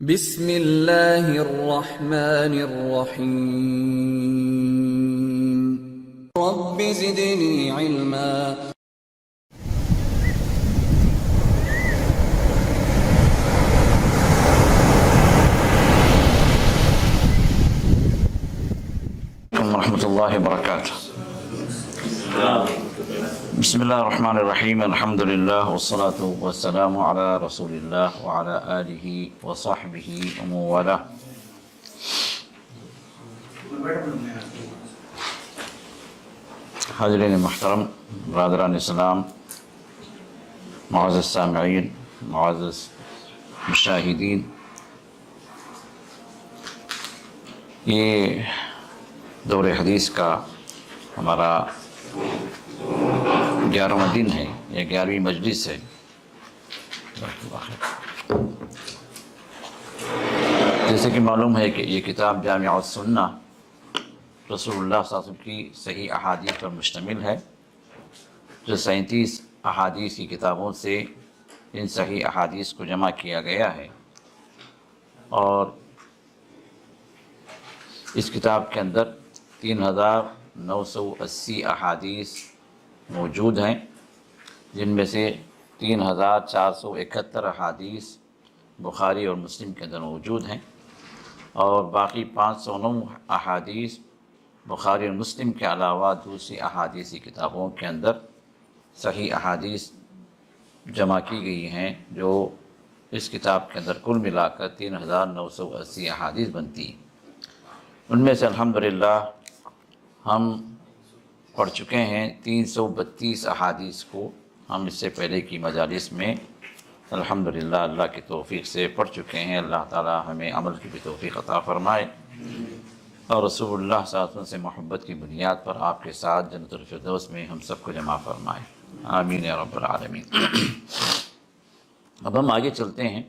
بسم اللہ الرحمن الرحیم رب زدنی علما۔ ورحمۃ اللہ وبرکاتہ۔ بسم اللہ الرحمن الرحیم، الحمد للہ والصلاة والسلام علی رسول اللہ وعلی آلہ وصحبہ ومن والاه۔ حاضرین محترم، برادران اسلام، معزز سامعین، معزز مشاہدین، یہ دور حدیث کا ہمارا 11واں دن ہے یا 11ویں مجلس ہے۔ جیسے کہ معلوم ہے کہ یہ کتاب جامع السنہ رسول اللہ صلی اللہ علیہ وسلم کی صحیح احادیث پر مشتمل ہے، جو 37 احادیث کی کتابوں سے ان صحیح احادیث کو جمع کیا گیا ہے، اور اس کتاب کے اندر 3980 احادیث موجود ہیں، جن میں سے 3471 احادیث بخاری اور مسلم کے اندر موجود ہیں، اور باقی 509 احادیث بخاری اور مسلم کے علاوہ دوسری احادیثی کتابوں کے اندر صحیح احادیث جمع کی گئی ہیں، جو اس کتاب کے اندر کل ملا کر 3980 احادیث بنتی ہیں۔ ان میں سے الحمدللہ ہم پڑھ چکے ہیں 332 احادیث کو، ہم اس سے پہلے کی مجالس میں الحمدللہ اللہ کی توفیق سے پڑھ چکے ہیں۔ اللہ تعالی ہمیں عمل کی بھی توفیق عطا فرمائے، اور رسول اللہ صلی اللہ علیہ وسلم سے محبت کی بنیاد پر آپ کے ساتھ جنت الفردوس میں ہم سب کو جمع فرمائے، آمین یا رب العالمین۔ اب ہم آگے چلتے ہیں۔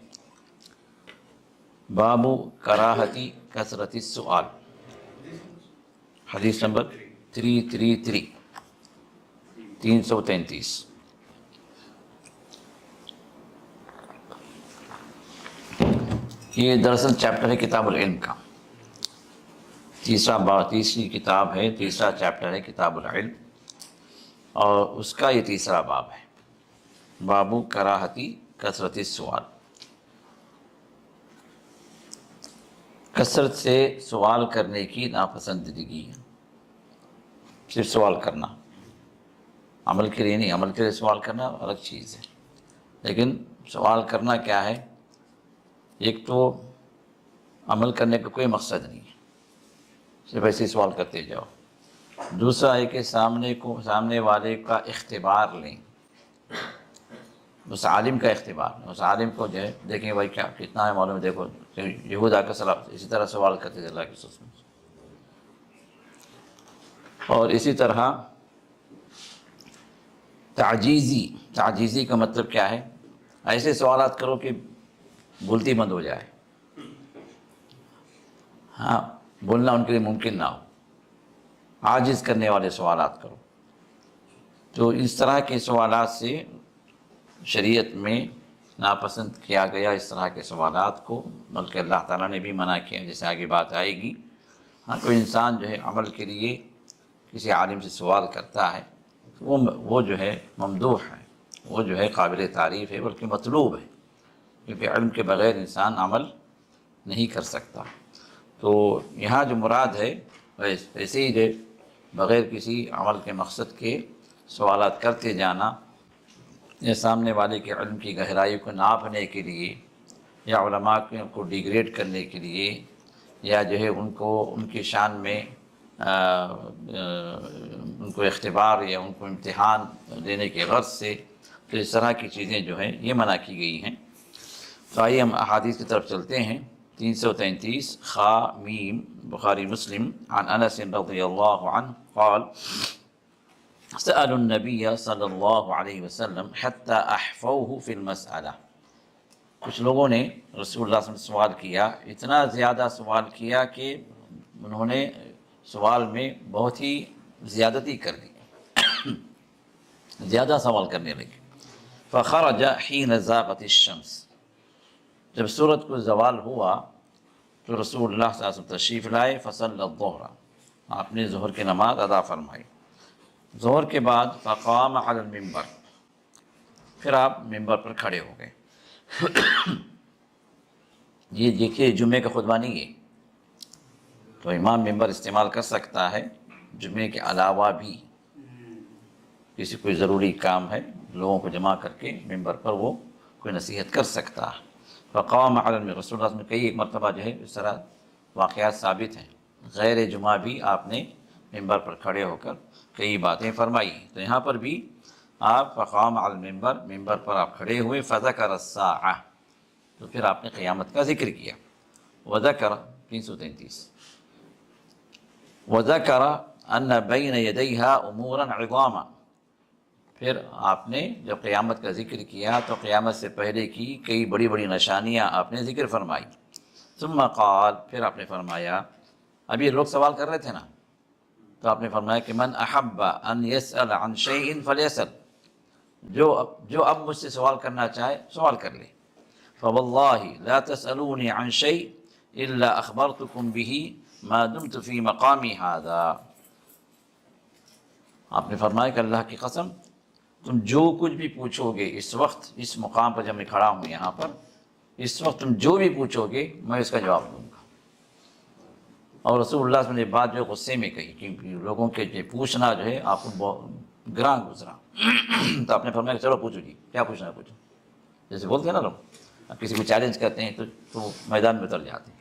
باب کراہتی کثرت السؤال، حدیث نمبر 333۔ یہ دراصل چیپٹر ہے کتاب العلم کا، تیسری کتاب ہے، تیسرا چیپٹر ہے کتاب العلم، اور اس کا یہ تیسرا باب ہے، باب کراہتی کثرت السؤال۔ کثرت سے سوال کرنے کی ناپسندیدگی ہے۔ صرف سوال کرنا، عمل کے لیے نہیں، عمل کے لیے سوال کرنا الگ چیز ہے، لیکن سوال کرنا کیا ہے؟ ایک تو عمل کرنے کا کوئی مقصد نہیں ہے، صرف ایسے سوال کرتے جاؤ۔ دوسرا ہے کہ سامنے والے کا اختبار لیں، اس عالم کا اختبار، اس عالم کو جو ہے دیکھیں بھائی کیا کتنا ہے معلوم ہے، دیکھو یہود آ کر سلام اسی طرح سوال کرتے تھے اللہ کے رسول۔ اور اسی طرح تعجیزی کا مطلب کیا ہے؟ ایسے سوالات کرو کہ بولتی بند ہو جائے، ہاں بولنا ان کے لیے ممکن نہ ہو، عاجز کرنے والے سوالات کرو۔ تو اس طرح کے سوالات سے شریعت میں ناپسند کیا گیا، اس طرح کے سوالات کو، بلکہ اللہ تعالیٰ نے بھی منع کیا، جیسے آگے بات آئے گی۔ ہاں کوئی انسان جو ہے عمل کے لیے کسی عالم سے سوال کرتا ہے، وہ جو ہے ممدوح ہے، وہ جو ہے قابل تعریف ہے، بلکہ مطلوب ہے، کیونکہ علم کے بغیر انسان عمل نہیں کر سکتا۔ تو یہاں جو مراد ہے ویسے ہی جو بغیر کسی عمل کے مقصد کے سوالات کرتے جانا، یا سامنے والے کے علم کی گہرائی کو ناپنے کے لیے، یا علماء کو ڈیگریڈ کرنے کے لیے، یا جو ہے ان کی شان میں ان کو اختبار یا ان کو امتحان دینے کے غرض سے، تو اس طرح کی چیزیں جو ہیں یہ منع کی گئی ہیں۔ تو آئیے ہم احادیث کی طرف چلتے ہیں۔ 333 خا میم بخاری مسلم، عن انس رضی اللہ عنہ قال سألوا النبی صلی اللہ علیہ وسلم حتی احفوہ فی المسئلہ۔ کچھ لوگوں نے رسول اللہ صلی اللہ علیہ وسلم سے سوال کیا، اتنا زیادہ سوال کیا کہ انہوں نے سوال میں بہت ہی زیادتی کر دی، زیادہ سوال کرنے لگے۔ فخرج حين زاغت الشمس، جب سورج کو زوال ہوا تو رسول اللہ صلی اللہ علیہ وسلم تشریف لائے، فصلی الظہر، آپ نے ظہر کی نماز ادا فرمائی۔ ظہر کے بعد فقام علی المنبر، پھر آپ ممبر پر کھڑے ہو گئے۔ یہ دیکھیے جمعے کا خطبہ نہیں ہے، تو امام ممبر استعمال کر سکتا ہے جمعے کے علاوہ بھی، کسی کوئی ضروری کام ہے لوگوں کو جمع کر کے ممبر پر وہ کوئی نصیحت کر سکتا ہے۔ فقام علی المنبر، رسول اللہ صلی اللہ علیہ وسلم نے کئی ایک مرتبہ جو ہے اس طرح واقعات ثابت ہیں، غیر جمعہ بھی آپ نے ممبر پر کھڑے ہو کر کئی باتیں فرمائی۔ تو یہاں پر بھی آپ فقام علی المنبر، ممبر پر آپ کھڑے ہوئے، فذکر الساعہ، تو پھر آپ نے قیامت کا ذکر کیا۔ وذکر 333 وذکر ان بین یدیہا امورا عظاما، پھر آپ نے جب قیامت کا ذکر کیا تو قیامت سے پہلے کی کئی بڑی بڑی نشانیاں آپ نے ذکر فرمائی۔ ثم قال، پھر آپ نے فرمایا، اب یہ لوگ سوال کر رہے تھے نا، تو آپ نے فرمایا کہ من احب ان یسأل عن شیء فلیسأل، جو اب مجھ سے سوال کرنا چاہے سوال کر لے۔ فواللہ لا تسألونی عن شیء الا اخبرتکم به ما دمت فی مقامی ھذا، آپ نے فرمایا کہ اللہ کی قسم تم جو کچھ بھی پوچھو گے اس وقت، اس مقام پر جب میں کھڑا ہوں یہاں پر، اس وقت تم جو بھی پوچھو گے میں اس کا جواب دوں گا۔ اور رسول اللہ صلی اللہ علیہ وسلم نے بات جو غصے میں کہی، کیونکہ لوگوں کے جو پوچھنا جو ہے آپ کو بہت گراں گزرا، تو آپ نے فرمایا کہ چلو پوچھو جی، کیا پوچھنا ہے پوچھو۔ جیسے بولتے ہیں نا لوگ، اب کسی کو چیلنج کرتے ہیں تو میدان میں اتر جاتے ہیں،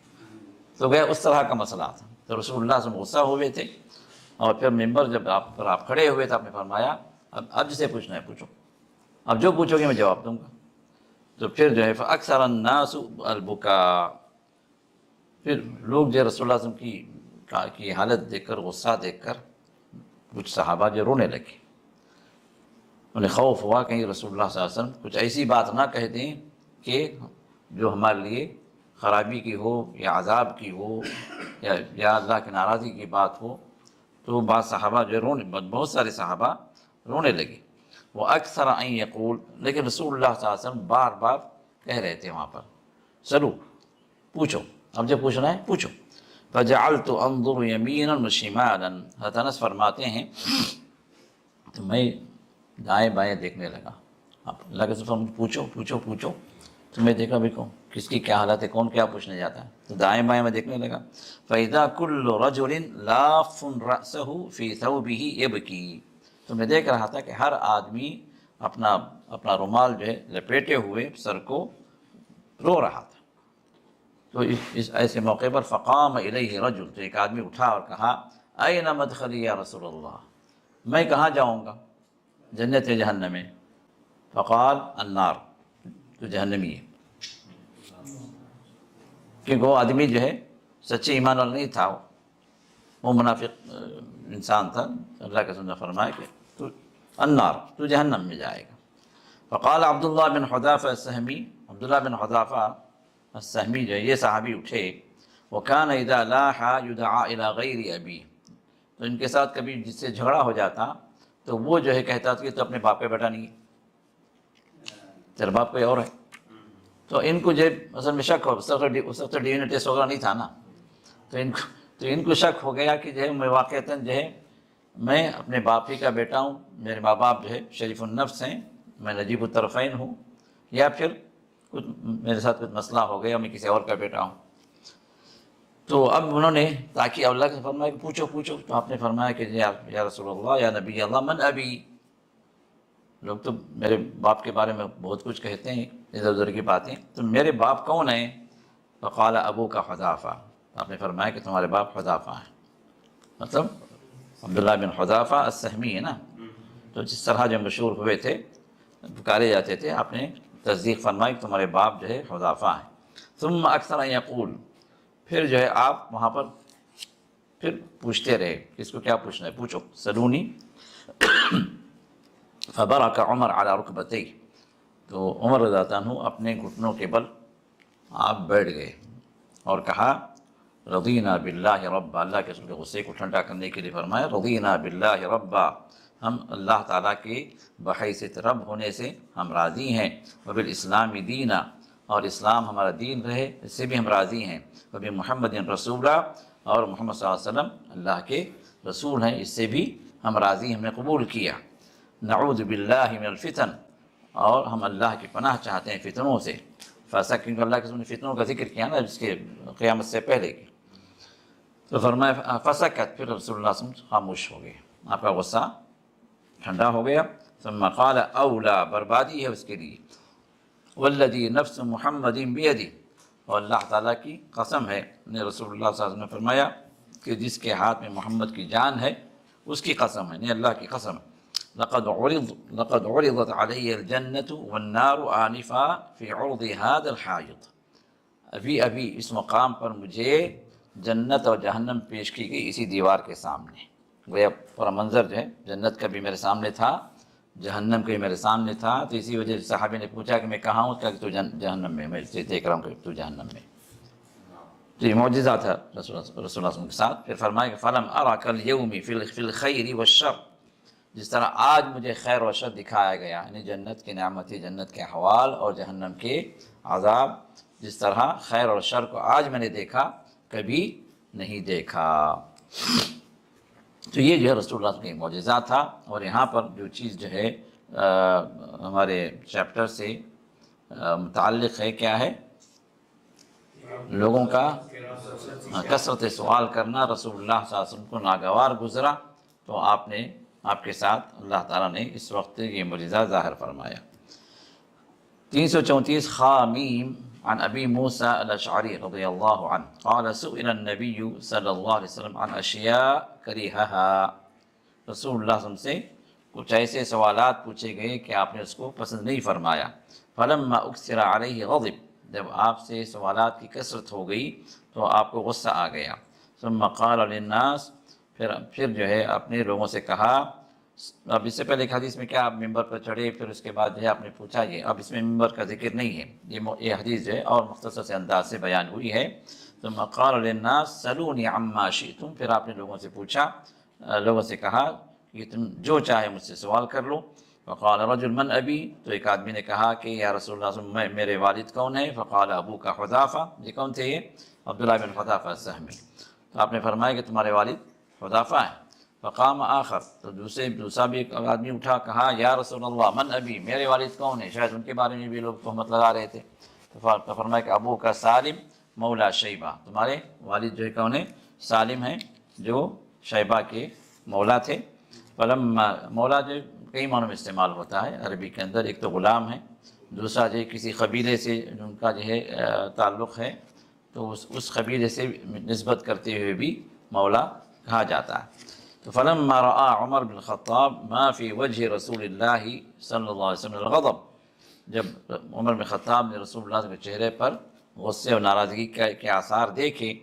تو گیا اس طرح کا مسئلہ تھا۔ تو رسول اللہ صلی اللہ علیہ وسلم غصہ ہوئے تھے، اور پھر ممبر جب آپ کھڑے ہوئے تو آپ نے فرمایا اب جسے پوچھنا ہے پوچھو، اب جو پوچھو گے میں جواب دوں گا۔ تو پھر جو ہے فاکثر الناس البکاء، پھر لوگ جو رسول اللہ صلی اللہ علیہ وسلم کی حالت دیکھ کر، غصہ دیکھ کر، کچھ صحابہ جو رونے لگے، انہیں خوف ہوا کہیں رسول اللہ صلی اللہ علیہ وسلم کچھ ایسی بات نہ کہہ دیں کہ جو ہمارے لیے خرابی کی ہو یا عذاب کی ہو یا اللہ کی ناراضی کی بات ہو۔ تو بعض صحابہ جو بہت سارے صحابہ رونے لگے۔ وہ اکثر ان یقول، لیکن رسول اللہ صلی اللہ علیہ وسلم بار بار کہہ رہے تھے وہاں پر چلو پوچھو، اب جب پوچھنا ہے پوچھو۔ فجعلت انظر یمینا وشمالا، حضرت انس فرماتے ہیں تو میں دائیں بائیں دیکھنے لگا، اب اللہ کے رسول پوچھو پوچھو پوچھو، تو میں دیکھا بھی کس کی کیا حالت ہے، کون کیا پوچھنے جاتا ہے، تو دائیں بائیں میں دیکھنے لگا۔ فَإِذَا كُلُّ رَجُلٍ لَافٌ رَأْسَهُ فِي ثَوْبِهِ يَبْكِي، تو میں دیکھ رہا تھا کہ ہر آدمی اپنا رومال جو ہے لپیٹے ہوئے سر کو رو رہا تھا۔ تو اس ایسے موقع پر فقام الیہ رجل، تو ایک آدمی اٹھا اور کہا این مدخلی یا رسول اللہ، میں کہاں جاؤں گا، جنت یا جہنم میں؟ فقال النار، تو جہنمی ہے، کیونکہ وہ آدمی جو ہے سچے ایمان والا نہیں تھا، وہ منافق انسان تھا۔ اللہ کے رسول نے فرمایا کہ تو النار، تو جہنم میں جائے گا۔ فقال عبداللہ بن حذافہ السہمی، عبداللہ بن حذافہ السہمی جو ہے یہ صحابی اٹھے، وَكَانَ إِذَا لَاحَ يُدْعَى إِلَى غَيْرِ أَبِيهِ، تو ان کے ساتھ کبھی جس سے جھگڑا ہو جاتا تو وہ جو ہے کہتا تھا کہ تو اپنے باپ کا بیٹا نہیں ہے، تیرا باپ کوئی اور ہے۔ تو ان کو جو اصل میں شک ہو، اس وقت ڈی این اے ٹیسٹ وغیرہ نہیں تھا نا، تو ان کو شک ہو گیا کہ جو ہے میں واقعتاً جو ہے میں اپنے باپ ہی کا بیٹا ہوں، میرے ماں باپ جو ہے شریف النفس ہیں، میں نجیب الطرفین ہوں، یا پھر کچھ میرے ساتھ کچھ مسئلہ ہو گیا، میں کسی اور کا بیٹا ہوں۔ تو اب انہوں نے تاکہ اللہ سے فرمایا کہ پوچھو پوچھو، تو آپ نے فرمایا کہ یا رسول اللہ یا نبی اللہ من ابی، لوگ تو میرے باپ کے بارے میں بہت کچھ کہتے ہیں ادھر ادھر کی باتیں، تو میرے باپ کون ہیں؟ فقال ابو کا حذافہ، آپ نے فرمایا کہ تمہارے باپ حذافہ ہیں، مطلب عبداللہ بن حذافہ السہمی ہے نا، تو جس طرح جو مشہور ہوئے تھے، پکارے جاتے تھے، آپ نے تصدیق فرمائی کہ تمہارے باپ جو ہے حذافہ ہیں۔ ثم اکثر ان یقول، پھر جو ہے آپ وہاں پر پھر پوچھتے رہے، کس کو کیا پوچھنا ہے پوچھو، سلونی۔ فبرک عمر علی رکبتیہ، تو عمر رضی اللہ عنہ اپنے گھٹنوں کے بل آپ بیٹھ گئے اور کہا رضینا باللہ ربا، اللہ کے رسول کے غصے کو ٹھنڈا کرنے کے لیے فرمایا رضینا باللہ ربا، ہم اللہ تعالیٰ کے بحیثیت رب ہونے سے ہم راضی ہیں، وبالاسلام دینا، اور اسلام ہمارا دین رہے، اس سے بھی ہم راضی ہیں، وبی محمد رسولہ، اور محمد صلی اللہ علیہ وسلم اللہ کے رسول ہیں، اس سے بھی ہم راضی، ہم نے قبول کیا۔ نعوذ باللہ من الفتن، اور ہم اللہ کی پناہ چاہتے ہیں فتنوں سے۔ فسق، کیونکہ اللہ کے فتنوں کا ذکر کیا نا جس کے قیامت سے پہلے کی، تو فرمایا فسکت، پھر رسول اللہ صلی اللہ علیہ وسلم خاموش ہو گئے، آپ کا غصہ ٹھنڈا ہو گیا۔ ثم قال اولا، بربادی ہے اس کے لیے، والذی نفس محمد بیدی، اور اللہ تعالیٰ کی قسم ہے، نے رسول اللہ صلی اللہ علیہ وسلم نے فرمایا کہ جس کے ہاتھ میں محمد کی جان ہے اس کی قسم ہے، نہیں اللہ کی قسم ہے۔ لقد عرضت علی الجنة والنار آنفا فی عرض هذا الحائط، ابھی اس مقام پر مجھے جنت اور جہنم پیش کی گئی اسی دیوار کے سامنے۔ گویا پورا منظر جو ہے جنت کا بھی میرے سامنے تھا، جہنم کا بھی میرے سامنے تھا، تو اسی وجہ سے صحابی نے پوچھا کہ میں کہاں ہوں، کہ تو جہنم میں، میں دیکھ رہا ہوں کہ تو جہنم میں۔ تو یہ معجزہ تھا رسول اللہ صلی اللہ علیہ وسلم کے ساتھ۔ پھر فرمایا کہ فلم اراک اليوم فی الخیر والشر، جس طرح آج مجھے خیر و شر دکھایا گیا، یعنی جنت کی نعمتیں، جنت کے احوال اور جہنم کے عذاب، جس طرح خیر اور شر کو آج میں نے دیکھا، کبھی نہیں دیکھا۔ تو یہ جو ہے رسول اللہ کے معجزہ تھا۔ اور یہاں پر جو چیز جو ہے ہمارے چیپٹر سے متعلق ہے، کیا ہے؟ لوگوں کا کثرت سوال کرنا۔ رسول اللہ صلی اللہ علیہ وسلم کو ناگوار گزرا، تو آپ کے ساتھ اللہ تعالیٰ نے اس وقت یہ معجزہ ظاہر فرمایا۔ 334 خامیم عن ابی موسیٰ الاشعری رضی اللہ عنہ قال سئل النبی صلی اللہ علیہ وسلم عن اشیاء کریہها، رسول اللہ صلی اللہ علیہ وسلم سے کچھ ایسے سوالات پوچھے گئے کہ آپ نے اس کو پسند نہیں فرمایا۔ فلما اکثر علیہ غضب، جب آپ سے سوالات کی کثرت ہو گئی تو آپ کو غصہ آ گیا۔ ثم قال للناس، پھر جو ہے اپنے لوگوں سے کہا۔ اب اس سے پہلے ایک حدیث میں کیا آپ ممبر پر چڑھے، پھر اس کے بعد جو ہے آپ نے پوچھا، یہ اب اس میں ممبر کا ذکر نہیں ہے، یہ حدیث جو ہے اور مختصر سے انداز سے بیان ہوئی ہے۔ ثم قال للناس سلونی عما شئتم، پھر آپ نے لوگوں سے پوچھا، لوگوں سے کہا کہ تم جو چاہے مجھ سے سوال کر لو۔ فقال رجل من ابی، تو ایک آدمی نے کہا کہ یا رسول اللہ صلی اللہ علیہ وسلم میرے والد کون ہے؟ فقال ابوک حذافہ، یہ کون تھے؟ یہ عبداللہ بن حذافہ السہمی۔ تو آپ نے فرمایا کہ تمہارے والد حذافہ ہیں۔ فقام آخر، تو دوسرا بھی ایک آدمی اٹھا، کہا یا رسول اللہ من ابی، میرے والد کون ہیں؟ شاید ان کے بارے میں بھی لوگ تہمت لگا رہے تھے۔ تو فرمایا کہ ابو کا سالم مولا شیبہ، تمہارے والد جو ہے کون ہے؟ سالم ہیں، جو شیبہ کے مولا تھے۔ مولا جو کئی معنوں میں استعمال ہوتا ہے عربی کے اندر، ایک تو غلام ہے، دوسرا جو ہے کسی قبیلے سے ان کا جو ہے تعلق ہے، تو اس قبیلے سے نسبت کرتے ہوئے بھی مولا کہا جاتا ہے۔ تو فلما رأى عمر بن الخطاب ما في وجه رسول اللہ صلی اللہ علیہ وسلم الغضب، جب عمر بن خطاب نے رسول اللہ کے چہرے پر غصے اور ناراضگی کے آثار دیکھے،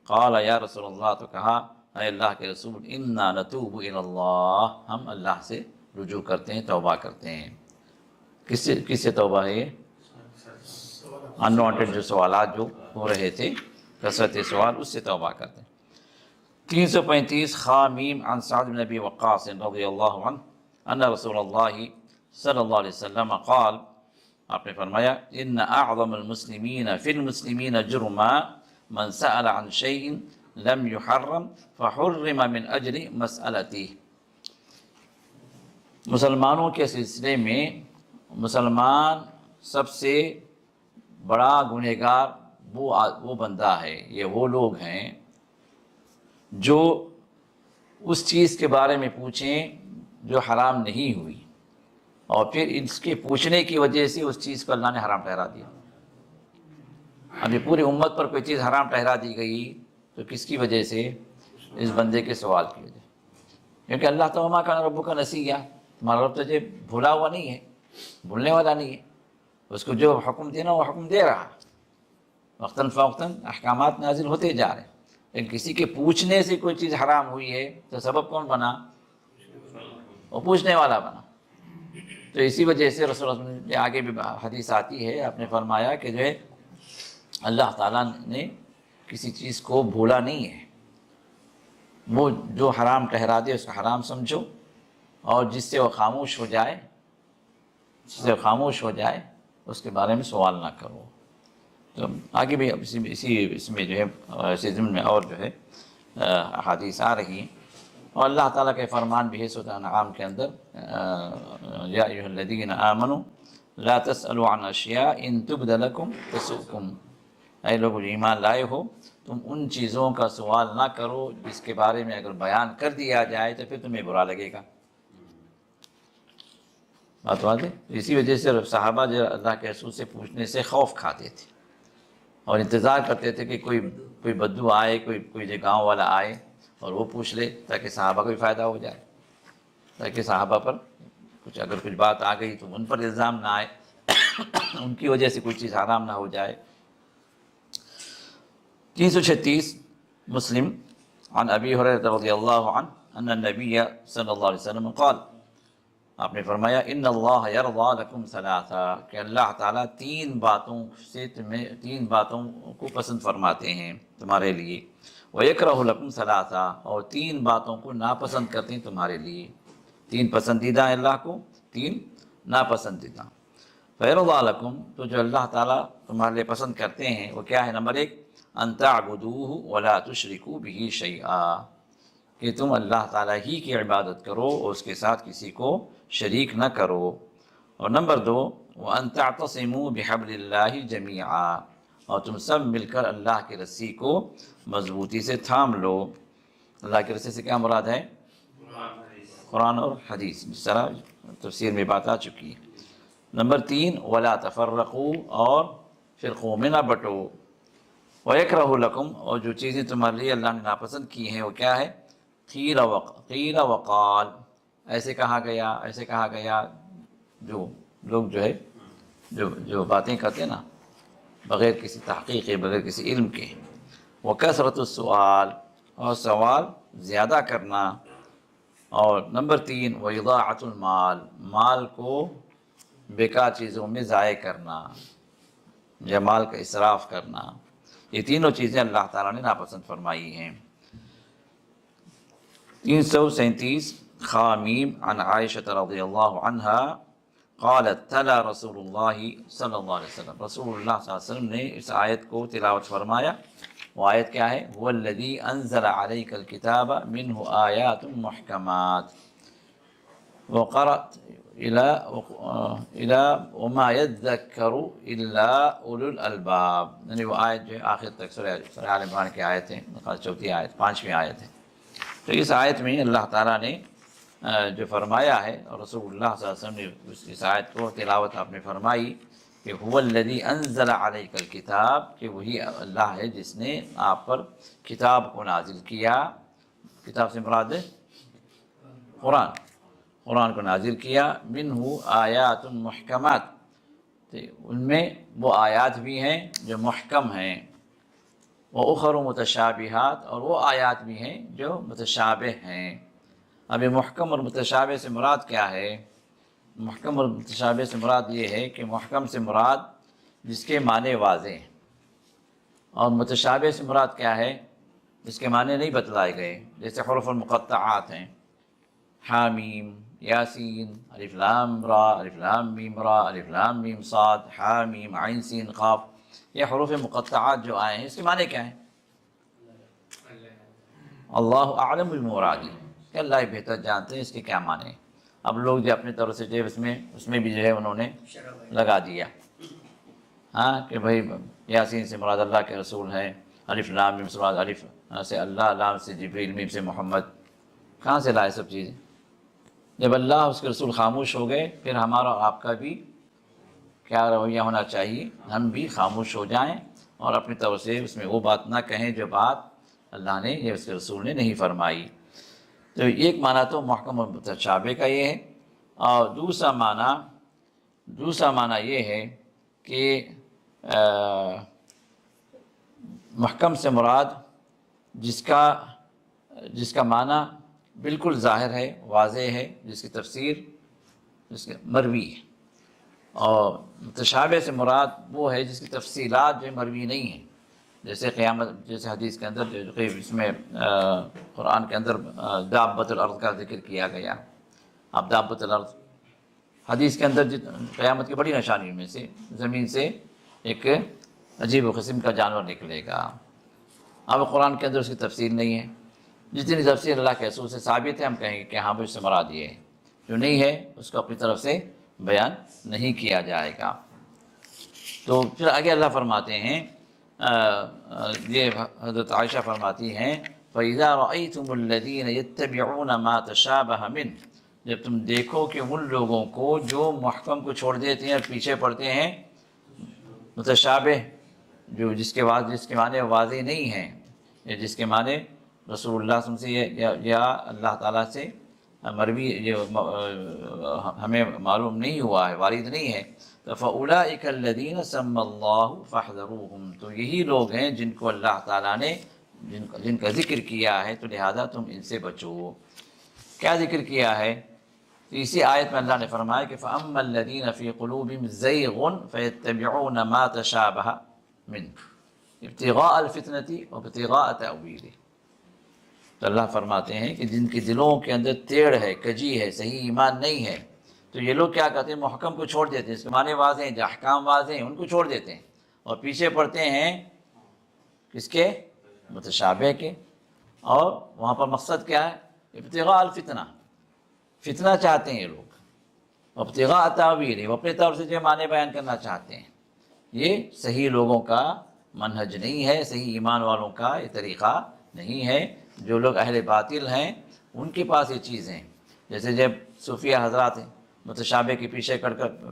قال یا رسول اللہ، تو کہا اے اللہ کے رسول، انا نتوب الی اللہ، ہم اللہ سے رجوع کرتے ہیں، توبہ کرتے ہیں۔ کس سے توبہ ہے؟ یہ انوانٹیڈ جو سوالات جو ہو رہے تھے، کثرت سوال، اس سے توبہ کرتے ہیں۔ 335 خامیم عن سعد بن ابی وقاص رضی اللہ عنہ ان رسول اللہ صلی اللہ علیہ وسلم قال، آپ نے فرمایا ان اعظم المسلمین فی المسلمین جرما من سأل عن شیء لم يحرم فحرم من اجل مسألته، مسلمانوں کے سلسلے میں مسلمان سب سے بڑا گنہگار وہ بندہ ہے، یہ وہ لوگ ہیں جو اس چیز کے بارے میں پوچھیں جو حرام نہیں ہوئی، اور پھر اس کے پوچھنے کی وجہ سے اس چیز کو اللہ نے حرام ٹھہرا دیا۔ ابھی پوری امت پر کوئی چیز حرام ٹھہرا دی گئی تو کس کی وجہ سے؟ اس بندے کے سوال کی وجہ، کیونکہ اللہ تو وما کان ربک نسیا، تمہارا رب تجھے بھولا ہوا نہیں ہے، بھولنے والا نہیں ہے، اس کو جو حکم دینا وہ حکم دے رہا، وقتاً فوقتاً احکامات نازل ہوتے جا رہے ہیں۔ لیکن کسی کے پوچھنے سے کوئی چیز حرام ہوئی ہے تو سبب کون بنا؟ وہ پوچھنے والا بنا۔ تو اسی وجہ سے رسول اللہ صلی اللہ علیہ وسلم آگے بھی حدیث آتی ہے، آپ نے فرمایا کہ جو ہے اللہ تعالیٰ نے کسی چیز کو بھولا نہیں ہے، وہ جو حرام ٹھہرا دے اس کو حرام سمجھو، اور جس سے وہ خاموش ہو جائے اس کے بارے میں سوال نہ کرو۔ تو آگے بھی اس میں جو ہے اسی ضمن میں اور جو ہے احادیث آ رہی ہیں، اور اللہ تعالیٰ کے فرمان بھی ہے سورۃ انعام کے اندر یا ایھا الذین آمنوا لا تسألوا عن اشیاء ان تبد لکم تسؤکم، اے لوگ جو ایمان لائے ہو تم ان چیزوں کا سوال نہ کرو جس کے بارے میں اگر بیان کر دیا جائے تو پھر تمہیں برا لگے گا۔ بات واضح؟ اسی وجہ سے صحابہ جو اللہ کے رسول سے پوچھنے سے خوف کھاتے تھے اور انتظار کرتے تھے کہ کوئی بدو آئے، کوئی جو گاؤں والا آئے اور وہ پوچھ لے، تاکہ صحابہ کو بھی فائدہ ہو جائے، تاکہ صحابہ پر اگر کچھ بات آ گئی تو ان پر الزام نہ آئے، ان کی وجہ سے کوئی چیز حرام نہ ہو جائے۔ 336 مسلم عن ابی ہریرہ رضی اللہ عنہ ان النبی صلی اللہ علیہ وسلم قال، آپ نے فرمایا ان اللہ یرضی لکم ثلاثا، کہ اللہ تعالیٰ تین باتوں کو پسند فرماتے ہیں تمہارے لیے، ویکرہ لکم ثلاثا، اور تین باتوں کو ناپسند کرتے ہیں تمہارے لیے۔ تین پسندیدہ ہیں اللہ کو، تین ناپسندیدہ۔ فیرضی لکم، تو جو اللہ تعالیٰ تمہارے لیے پسند کرتے ہیں وہ کیا ہے؟ نمبر 1 ان تعبدوہ ولا تشرکوا بہ شیئا، کہ تم اللہ تعالیٰ ہی کی عبادت کرو اور اس کے ساتھ کسی کو شریک نہ کرو۔ اور نمبر 2 وَأَن تَعْتَصِمُوا بِحَبْلِ اللَّهِ جَمِيعًا، اور تم سب مل کر اللہ کی رسی کو مضبوطی سے تھام لو۔ اللہ کی رسی سے کیا مراد ہے؟ قرآن اور حدیث، جس طرح تفسیر میں بات آ چکی ہے۔ نمبر 3 وَلَا تَفَرَّقُوا، اور فرقوں میں نہ بٹو۔ وَيَكْرَهُ لَكُمْ، اور جو چیزیں تمہارے لیے اللہ نے ناپسند کی ہیں وہ کیا ہے؟ قیل وقال، ایسے کہا گیا، جو لوگ جو ہے جو باتیں کرتے ہیں نا بغیر کسی تحقیق کے، بغیر کسی علم کے۔ وکثرت السؤال، اور سوال زیادہ کرنا۔ اور نمبر 3 واضاعۃ المال، مال کو بیکار چیزوں میں ضائع کرنا یا مال کا اسراف کرنا، یہ تینوں چیزیں اللہ تعالیٰ نے ناپسند فرمائی ہیں۔ 337 خامیم عن عائشہ رضی اللہ عنہا قالت تلا رسول اللہ صلی اللہ علیہ وسلم، رسول اللہ صلی اللہ علیہ وسلم نے اس آیت کو تلاوت فرمایا۔ وہ آیت کیا ہے؟ هو الذی انزل علیک الکتاب منہ آیات محکمات وقرأت الى وما يذکر الا اولو الالباب، یعنی وہ آیت جو ہے آخر تک سورہ آل عمران کی آیت ہے، چوتھی آیت، 5ویں آیت ہے۔ تو اس آیت میں اللہ تعالیٰ نے جو فرمایا ہے، اور رسول اللہ صلی اللہ علیہ وسلم نے اس آیت کو تلاوت آپ نے فرمائی کہ هو الذی انزل علیک الکتاب، کہ وہی اللہ ہے جس نے آپ پر کتاب کو نازل کیا۔ کتاب سے مراد ہے قرآن کو نازل کیا۔ منہ آیات محکمات، ان میں وہ آیات بھی ہیں جو محکم ہیں، وَأُخَرُ متشابہات، اور وہ آیات بھی ہیں جو متشابہ ہیں۔ اب یہ محکم اور متشابہ سے مراد کیا ہے؟ محکم اور متشابہ سے مراد یہ ہے کہ محکم سے مراد جس کے معنی واضح ہیں، اور متشابہ سے مراد کیا ہے؟ جس کے معنی نہیں بتلائے گئے، جیسے حروف المقطعات ہیں، حامیم، یاسین، الف لام را، الف لام میم را، الف لام میم صاد، حامیم عین سین قاف، یہ حروف مقطعات جو آئے ہیں اس کے معنی کیا ہیں؟ اللہ اعلم بمرادی، کہ اللہ ہی بہتر جانتے ہیں اس کے کیا معنی ہیں۔ اب لوگ جو اپنی طرف سے جو اس میں بھی جو ہے انہوں نے لگا دیا، ہاں کہ بھائی یاسین سے مراد اللہ کے رسول ہیں، الف لام میم سے مراد الف سے اللہ، لام سے جبریل، میم سے محمد۔ کہاں سے لائے سب چیزیں؟ جب اللہ اس کے رسول خاموش ہو گئے، پھر ہمارا آپ کا بھی کیا رویہ ہونا چاہیے؟ ہم بھی خاموش ہو جائیں اور اپنی طرف سے اس میں وہ بات نہ کہیں جو بات اللہ نے یا اس کے رسول نے نہیں فرمائی۔ تو ایک معنی تو محکم اور متشابہ کا یہ ہے، اور دوسرا معنی یہ ہے کہ محکم سے مراد جس کا معنی بالکل ظاہر ہے، واضح ہے، جس کی تفسیر جس کے مروی ہے، اور متشابہ سے مراد وہ ہے جس کی تفصیلات جو مروی نہیں ہیں، جیسے قیامت، جیسے حدیث کے اندر جو اس میں قرآن کے اندر دابۃ الارض کا ذکر کیا گیا۔ اب دابۃ الارض حدیث کے اندر قیامت کی بڑی نشانیوں میں سے زمین سے ایک عجیب و قسم کا جانور نکلے گا۔ اب قرآن کے اندر اس کی تفسیر نہیں ہے، جتنی تفسیر اللہ کے رسول سے ثابت ہے ہم کہیں گے کہ ہاں اس سے مراد یہ ہے، جو نہیں ہے اس کو اپنی طرف سے بیان نہیں کیا جائے گا۔ تو پھر آگے اللہ فرماتے ہیں، یہ حضرت عائشہ فرماتی ہیں فَإِذَا رَأَيْتُمُ الَّذِينَ يَتَّبِعُونَ مَا تَشَابَهَ مِنْهُ، جب تم دیکھو کہ ان لوگوں کو جو محکم کو چھوڑ دیتے ہیں اور پیچھے پڑتے ہیں متشابہ، جو جس کے معنی واضح نہیں ہیں، یا جس کے معنی رسول اللہ صلی اللہ علیہ وسلم سے یا اللہ تعالیٰ سے مروی ہمیں معلوم نہیں ہوا ہے، وارد نہیں ہے، فَأُولَٰئِكَ الَّذِينَ سَمَّى اللَّهُ فَاحْذَرُوهُمْ، تو یہی لوگ ہیں جن کو اللہ تعالیٰ نے جن کا ذکر کیا ہے، تو لہذا تم ان سے بچو۔ کیا ذکر کیا ہے؟ تو اسی آیت میں اللہ نے فرمایا کہ فَأَمَّا الَّذِينَ فِي قُلُوبِهِمْ زَيْغٌ فَيَتَّبِعُونَ مَا تَشَابَهَ مِنْهُ ابْتِغَاءَ الْفِتْنَةِ وَابْتِغَاءَ تَأْوِيلِهِ، تو اللہ فرماتے ہیں کہ جن کے دلوں کے اندر ٹیڑھ ہے، کجی ہے، صحیح ایمان نہیں ہے، تو یہ لوگ کیا کرتے ہیں؟ محکم کو چھوڑ دیتے ہیں، اس کے معنی واضح ہیں، جو احکام واضح ہیں ان کو چھوڑ دیتے ہیں اور پیچھے پڑتے ہیں کس کے؟ متشابہ کے۔ اور وہاں پر مقصد کیا ہے؟ ابتغاء الفتنہ، فتنہ چاہتے ہیں یہ لوگ، ابتغاء تاویل، وہ اپنے طور سے جو معنی بیان کرنا چاہتے ہیں۔ یہ صحیح لوگوں کا منہج نہیں ہے، صحیح ایمان والوں کا یہ طریقہ نہیں ہے۔ جو لوگ اہل باطل ہیں ان کے پاس یہ چیز ہیں، جیسے جب صوفیہ حضرات ہیں متشابہ کے پیچھے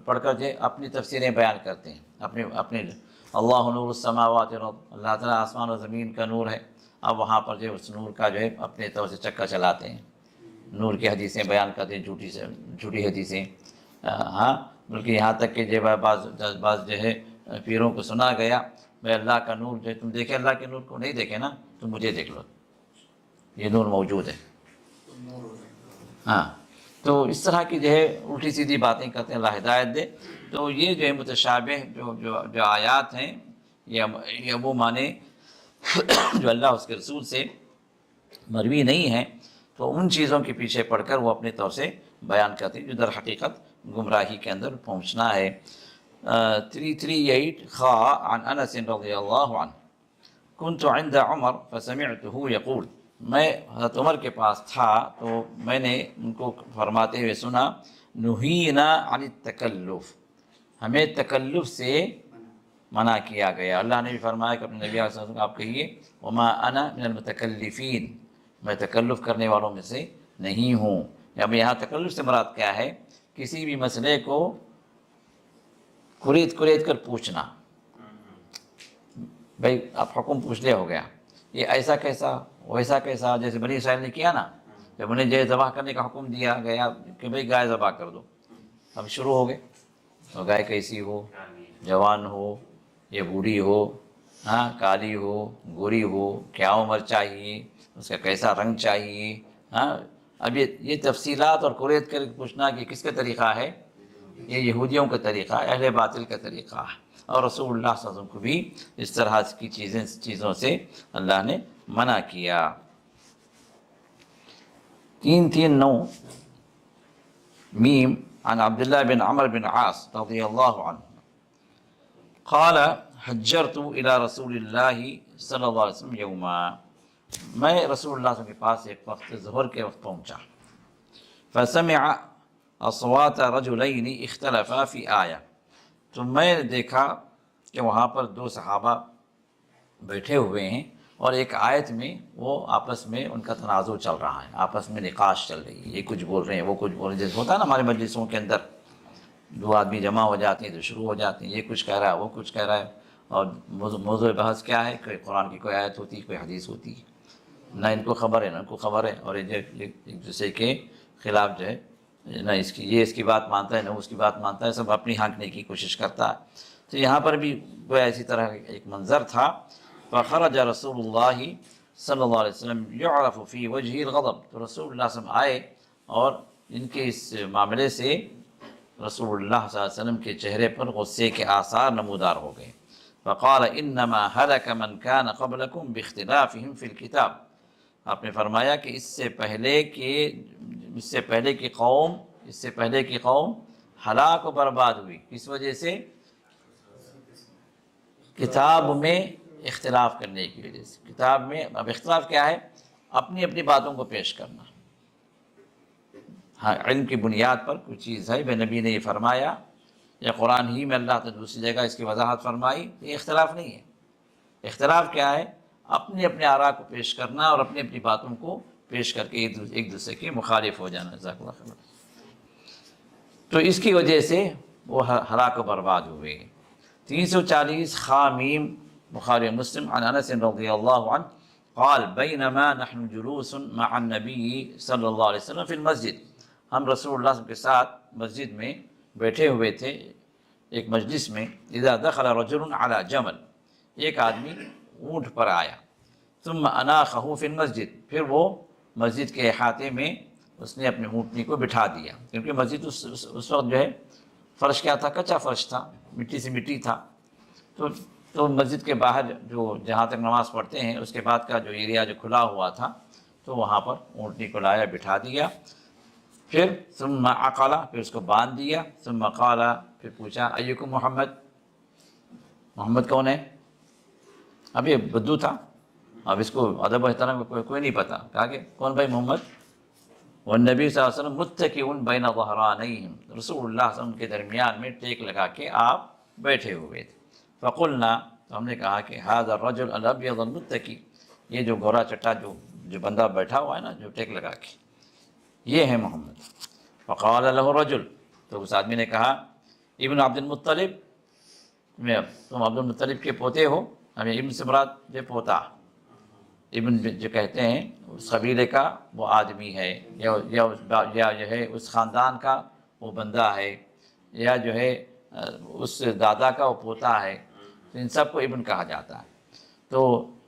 پڑھ کر جو اپنی تفسیریں بیان کرتے ہیں، اپنے اللہ نور السماوات والارض، اللہ تعالیٰ آسمان و زمین کا نور ہے، اب وہاں پر جو اس نور کا جو ہے اپنے طور سے چکا چلاتے ہیں، نور کی حدیثیں بیان کرتے ہیں، جھوٹی حدیثیں، ہاں، بلکہ یہاں تک کہ جو ہے بعض جو ہے پیروں کو سنا گیا بھائی اللہ کا نور جو ہے، تم دیکھے اللہ کے نور کو؟ نہیں دیکھے نا، تم مجھے دیکھ لو، یہ نور موجود ہے۔ ہاں، تو اس طرح کی جو ہے الٹی سیدھی باتیں کرتے ہیں، اللہ ہدایت دے۔ تو یہ جو ہے متشابہ جو آیات ہیں، یہ وہ معنی جو اللہ اس کے رسول سے مروی نہیں ہیں، تو ان چیزوں کے پیچھے پڑھ کر وہ اپنے طور سے بیان کرتے ہیں، جو در حقیقت گمراہی کے اندر پہنچنا ہے۔ 338 خا عن انس رضی اللہ عنہ كنت عند عمر فسمعته يقول، میں حضرت عمر کے پاس تھا تو میں نے ان کو فرماتے ہوئے سنا، نہینا عن التکلف، ہمیں تکلف سے منع کیا گیا۔ اللہ نے بھی فرمایا کہ اپنے نبی علیہ السلام کو آپ کہیے وما انا من المتکلفین، میں تکلف کرنے والوں میں سے نہیں ہوں۔ یہاں تکلف سے مراد کیا ہے؟ کسی بھی مسئلے کو کرید کر پوچھنا، بھائی آپ حکم پوچھ لے ہو گیا، یہ ایسا کیسا ویسا کیسا، جیسے بنی اسرائیل نے کیا نا، جب انہیں جو ذبح کرنے کا حکم دیا گیا کہ بھائی گائے ذبح کر دو، اب شروع ہو گئے، تو گائے کیسی ہو، جوان ہو یا بوڑھی ہو، ہاں، کالی ہو گوری ہو، کیا عمر چاہیے، اس کا کیسا رنگ چاہیے، ہاں۔ اب یہ تفصیلات اور کرید کر پوچھنا کہ کس کا طریقہ ہے؟ یہ یہودیوں کا طریقہ ہے، اہل باطل کا طریقہ ہے، اور رسول اللہ صلی اللہ علیہ وسلم کو بھی اس طرح کی چیزوں سے اللہ نے منع کیا۔ 339 میم عن عبداللہ بن عمر بن عاص رضی اللہ عنہ قال حجرت الى رسول اللہ صلی اللہ علیہ وسلم یوما، میں رسول اللہ صلی اللہ علیہ وسلم کے پاس ایک وقت ظہر کے وقت پہنچا، فسمع اصوات رجلین اختلفا فی آیہ، تو میں نے دیکھا کہ وہاں پر دو صحابہ بیٹھے ہوئے ہیں اور ایک آیت میں وہ آپس میں ان کا تنازع چل رہا ہے، آپس میں نقاش چل رہی ہے، یہ کچھ بول رہے ہیں وہ کچھ بول رہے ہیں، جیسے ہوتا ہے نا ہمارے مجلسوں کے اندر، دو آدمی جمع ہو جاتے ہیں تو شروع ہو جاتے ہیں، یہ کچھ کہہ رہا ہے وہ کچھ کہہ رہا ہے، اور موضوع بحث کیا ہے؟ کوئی قرآن کی کوئی آیت ہوتی ہے، کوئی حدیث ہوتی ہے، نہ ان کو خبر ہے نہ ان کو خبر ہے، اور ایک دوسرے کے خلاف جو ہے نہ یہ اس کی بات مانتا ہے نہ اس کی بات مانتا ہے، سب اپنی ہانکنے کی کوشش کرتا ہے۔ تو یہاں پر بھی گویا اسی طرح ایک منظر تھا۔ فخرج رسول اللہ صلی اللہ علیہ وسلم یعرف فی وجہ الغضب، تو رسول اللہ صلی اللہ علیہ وسلم آئے اور ان کے اس معاملے سے رسول اللہ صلی اللہ علیہ وسلم کے چہرے پر غصے کے آثار نمودار ہو گئے۔ فقال انما هلك من كان قبلكم باختلافهم في الكتاب، آپ نے فرمایا کہ اس سے پہلے کی قوم ہلاک و برباد ہوئی، کس وجہ سے؟ کتاب میں اختلاف کرنے کی وجہ سے. کتاب میں اب اختلاف کیا ہے؟ اپنی اپنی باتوں کو پیش کرنا. ہاں علم کی بنیاد پر کوئی چیز ہے، بے نبی نے یہ فرمایا یا قرآن ہی میں اللہ تعالیٰ دوسری جگہ اس کی وضاحت فرمائی، یہ اختلاف نہیں ہے. اختلاف کیا ہے؟ اپنے اپنے آراء کو پیش کرنا اور اپنی اپنی باتوں کو پیش کر کے ایک دوسرے کے مخالف ہو جانا. جزاک اللہ خیر. تو اس کی وجہ سے وہ ہلاک و برباد ہوئے. 340 خامیم بخاری مسلم عن انس رضی اللہ عنہ قال بینما نحن جلوس مع النبی صلی اللہ علیہ وسلم فی المسجد. ہم رسول اللہ صلی اللہ علیہ وسلم کے ساتھ مسجد میں بیٹھے ہوئے تھے ایک مجلس میں. اذا دخل رجل علی جمل، ایک آدمی اونٹ پر آیا. ثم اناخہ فی المسجد، پھر وہ مسجد کے احاطے میں اس نے اپنی اونٹنی کو بٹھا دیا، کیونکہ مسجد اس وقت جو ہے فرش کیا تھا؟ کچا فرش تھا، مٹی سے مٹی تھا. تو مسجد کے باہر جو جہاں تک نماز پڑھتے ہیں اس کے بعد کا جو ایریا جو کھلا ہوا تھا تو وہاں پر اونٹنی کو لایا، بٹھا دیا. پھر ثم عقل، پھر اس کو باندھ دیا. ثم قال، پھر پوچھا ایکم محمد، محمد کون ہے؟ اب یہ بدو تھا، اب اس کو ادب و احترام کوئی نہیں پتا. کہا کہ کون بھائی محمد؟ والنبی صلی اللہ علیہ وسلم متکئ بین ظہرانیہم، رسول اللہ صلی اللہ علیہ وسلم کے درمیان میں ٹیک لگا کے آپ بیٹھے ہوئے تھے. فقلنا، تو ہم نے کہا کہ ھذا الرجل الابیض المتکی، یہ جو گورا چٹا جو بندہ بیٹھا ہوا ہے نا جو ٹیک لگا کے، یہ ہے محمد. فقال له رجل، تو اس آدمی نے کہا ابن عبد المطلب، تم عبد المطلب کے پوتے ہو؟ ہمیں ابن سے مراد جو پوتا، ابن جو کہتے ہیں اس قبیلے کا وہ آدمی ہے، یا جو ہے اس خاندان کا وہ بندہ ہے، یا جو ہے اس دادا کا وہ پوتا ہے. تو ان سب کو ابن کہا جاتا ہے. تو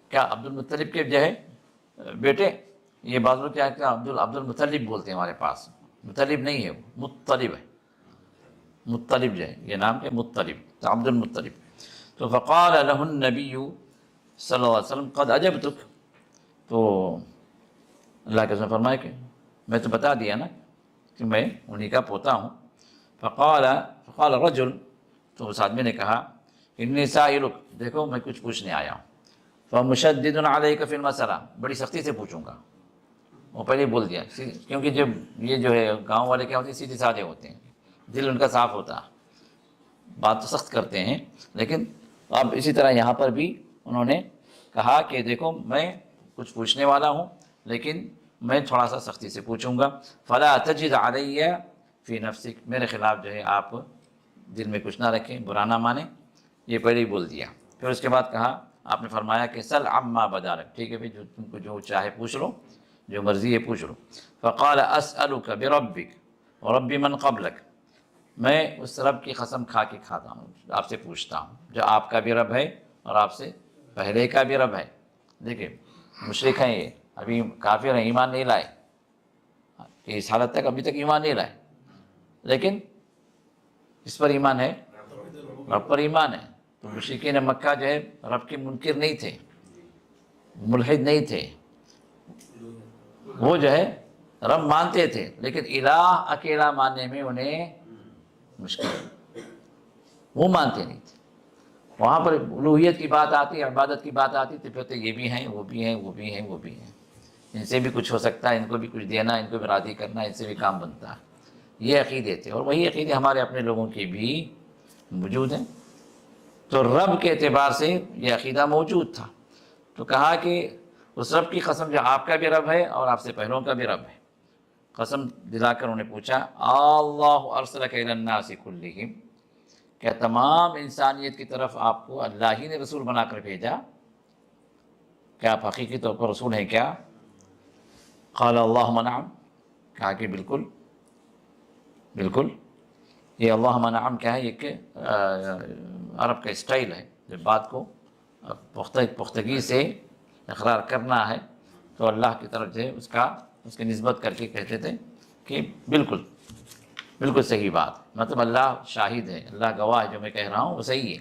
کیا عبد المطلب کے جو ہے بیٹے؟ یہ بعض لوگ کیا عبد المطلب بولتے ہیں ہمارے پاس. مطلب نہیں ہے، وہ مطلب ہے. مطلب جو ہے یہ نام کے مطلب، تو عبد المطلب. تو فقال له النبی صلی اللہ علیہ وسلم قد اجبتک، تو اللہ کے رسول نے فرمایا کہ میں تو بتا دیا نا کہ میں انہی کا پوتا ہوں. فقال رجل، تو اس آدمی نے کہا انی سائلک، دیکھو میں کچھ پوچھنے آیا ہوں. فمشدد علیک فی المسئلہ، بڑی سختی سے پوچھوں گا. وہ پہلے ہی بول دیا، کیونکہ جب یہ جو ہے گاؤں والے کیا ہوتے ہیں، سیدھے سادے ہوتے ہیں، دل ان کا صاف ہوتا ہے، بات تو سخت کرتے ہیں. لیکن اب اسی طرح یہاں پر بھی انہوں نے کہا کہ دیکھو میں کچھ پوچھنے والا ہوں لیکن میں تھوڑا سا سختی سے پوچھوں گا. فلا تجد علی فی نفسک، میرے خلاف جو ہے آپ دل میں کچھ نہ رکھیں، برا نہ مانیں. یہ پہلے ہی بول دیا. پھر اس کے بعد کہا، آپ نے فرمایا کہ سل عما بدا لک، ٹھیک ہے بھائی، جو تم کو جو چاہے پوچھ لو، جو مرضی ہے پوچھ لو. فقال اسألک بربک ورب من قبلک، میں اس رب کی قسم کھا کے کھاتا ہوں، آپ سے پوچھتا ہوں جو آپ کا بھی رب ہے اور آپ سے پہلے کا بھی رب ہے. دیکھیں مشرک ہیں یہ، ابھی کافر ہیں، ایمان نہیں لائے، اس حالت تک ابھی تک ایمان نہیں لائے، لیکن اس پر ایمان ہے، رب پر ایمان ہے. تو مشرکین مکہ جو ہے رب کے منکر نہیں تھے، ملحد نہیں تھے، وہ جو ہے رب مانتے تھے، لیکن الہ اکیلا ماننے میں انہیں مشکل، وہ مانتے نہیں تھے. وہاں پر الوہیت کی بات آتی، عبادت کی بات آتی تو کہتے یہ بھی ہیں، وہ بھی ہیں، وہ بھی ہیں، وہ بھی ہیں، ان سے بھی کچھ ہو سکتا ہے، ان کو بھی کچھ دینا، ان کو بھی راضی کرنا، ان سے بھی کام بنتا ہے. یہ عقیدے تھے، اور وہی عقیدے ہمارے اپنے لوگوں کے بھی موجود ہیں. تو رب کے اعتبار سے یہ عقیدہ موجود تھا. تو کہا کہ اس رب کی قسم جو آپ کا بھی رب ہے اور آپ سے پہلوں کا بھی رب ہے. قسم دلا کر انہوں نے پوچھا اللہ ارسلک الی الناس کلہم، کیا تمام انسانیت کی طرف آپ کو اللہ ہی نے رسول بنا کر بھیجا؟ کیا آپ حقیقی طور پر رسول ہیں کیا؟ قال اللہم نعم، کہا کہ بالکل بالکل. یہ اللہم نعم کیا ہے؟ یہ کہ عرب کا اسٹائل ہے، جب بات کو پختگی سے اقرار کرنا ہے تو اللہ کی طرف جو ہے اس کی نسبت کر کے کہتے تھے کہ بالکل بالکل صحیح بات، مطلب اللہ شاہد ہے، اللہ گواہ ہے، جو میں کہہ رہا ہوں وہ صحیح ہے.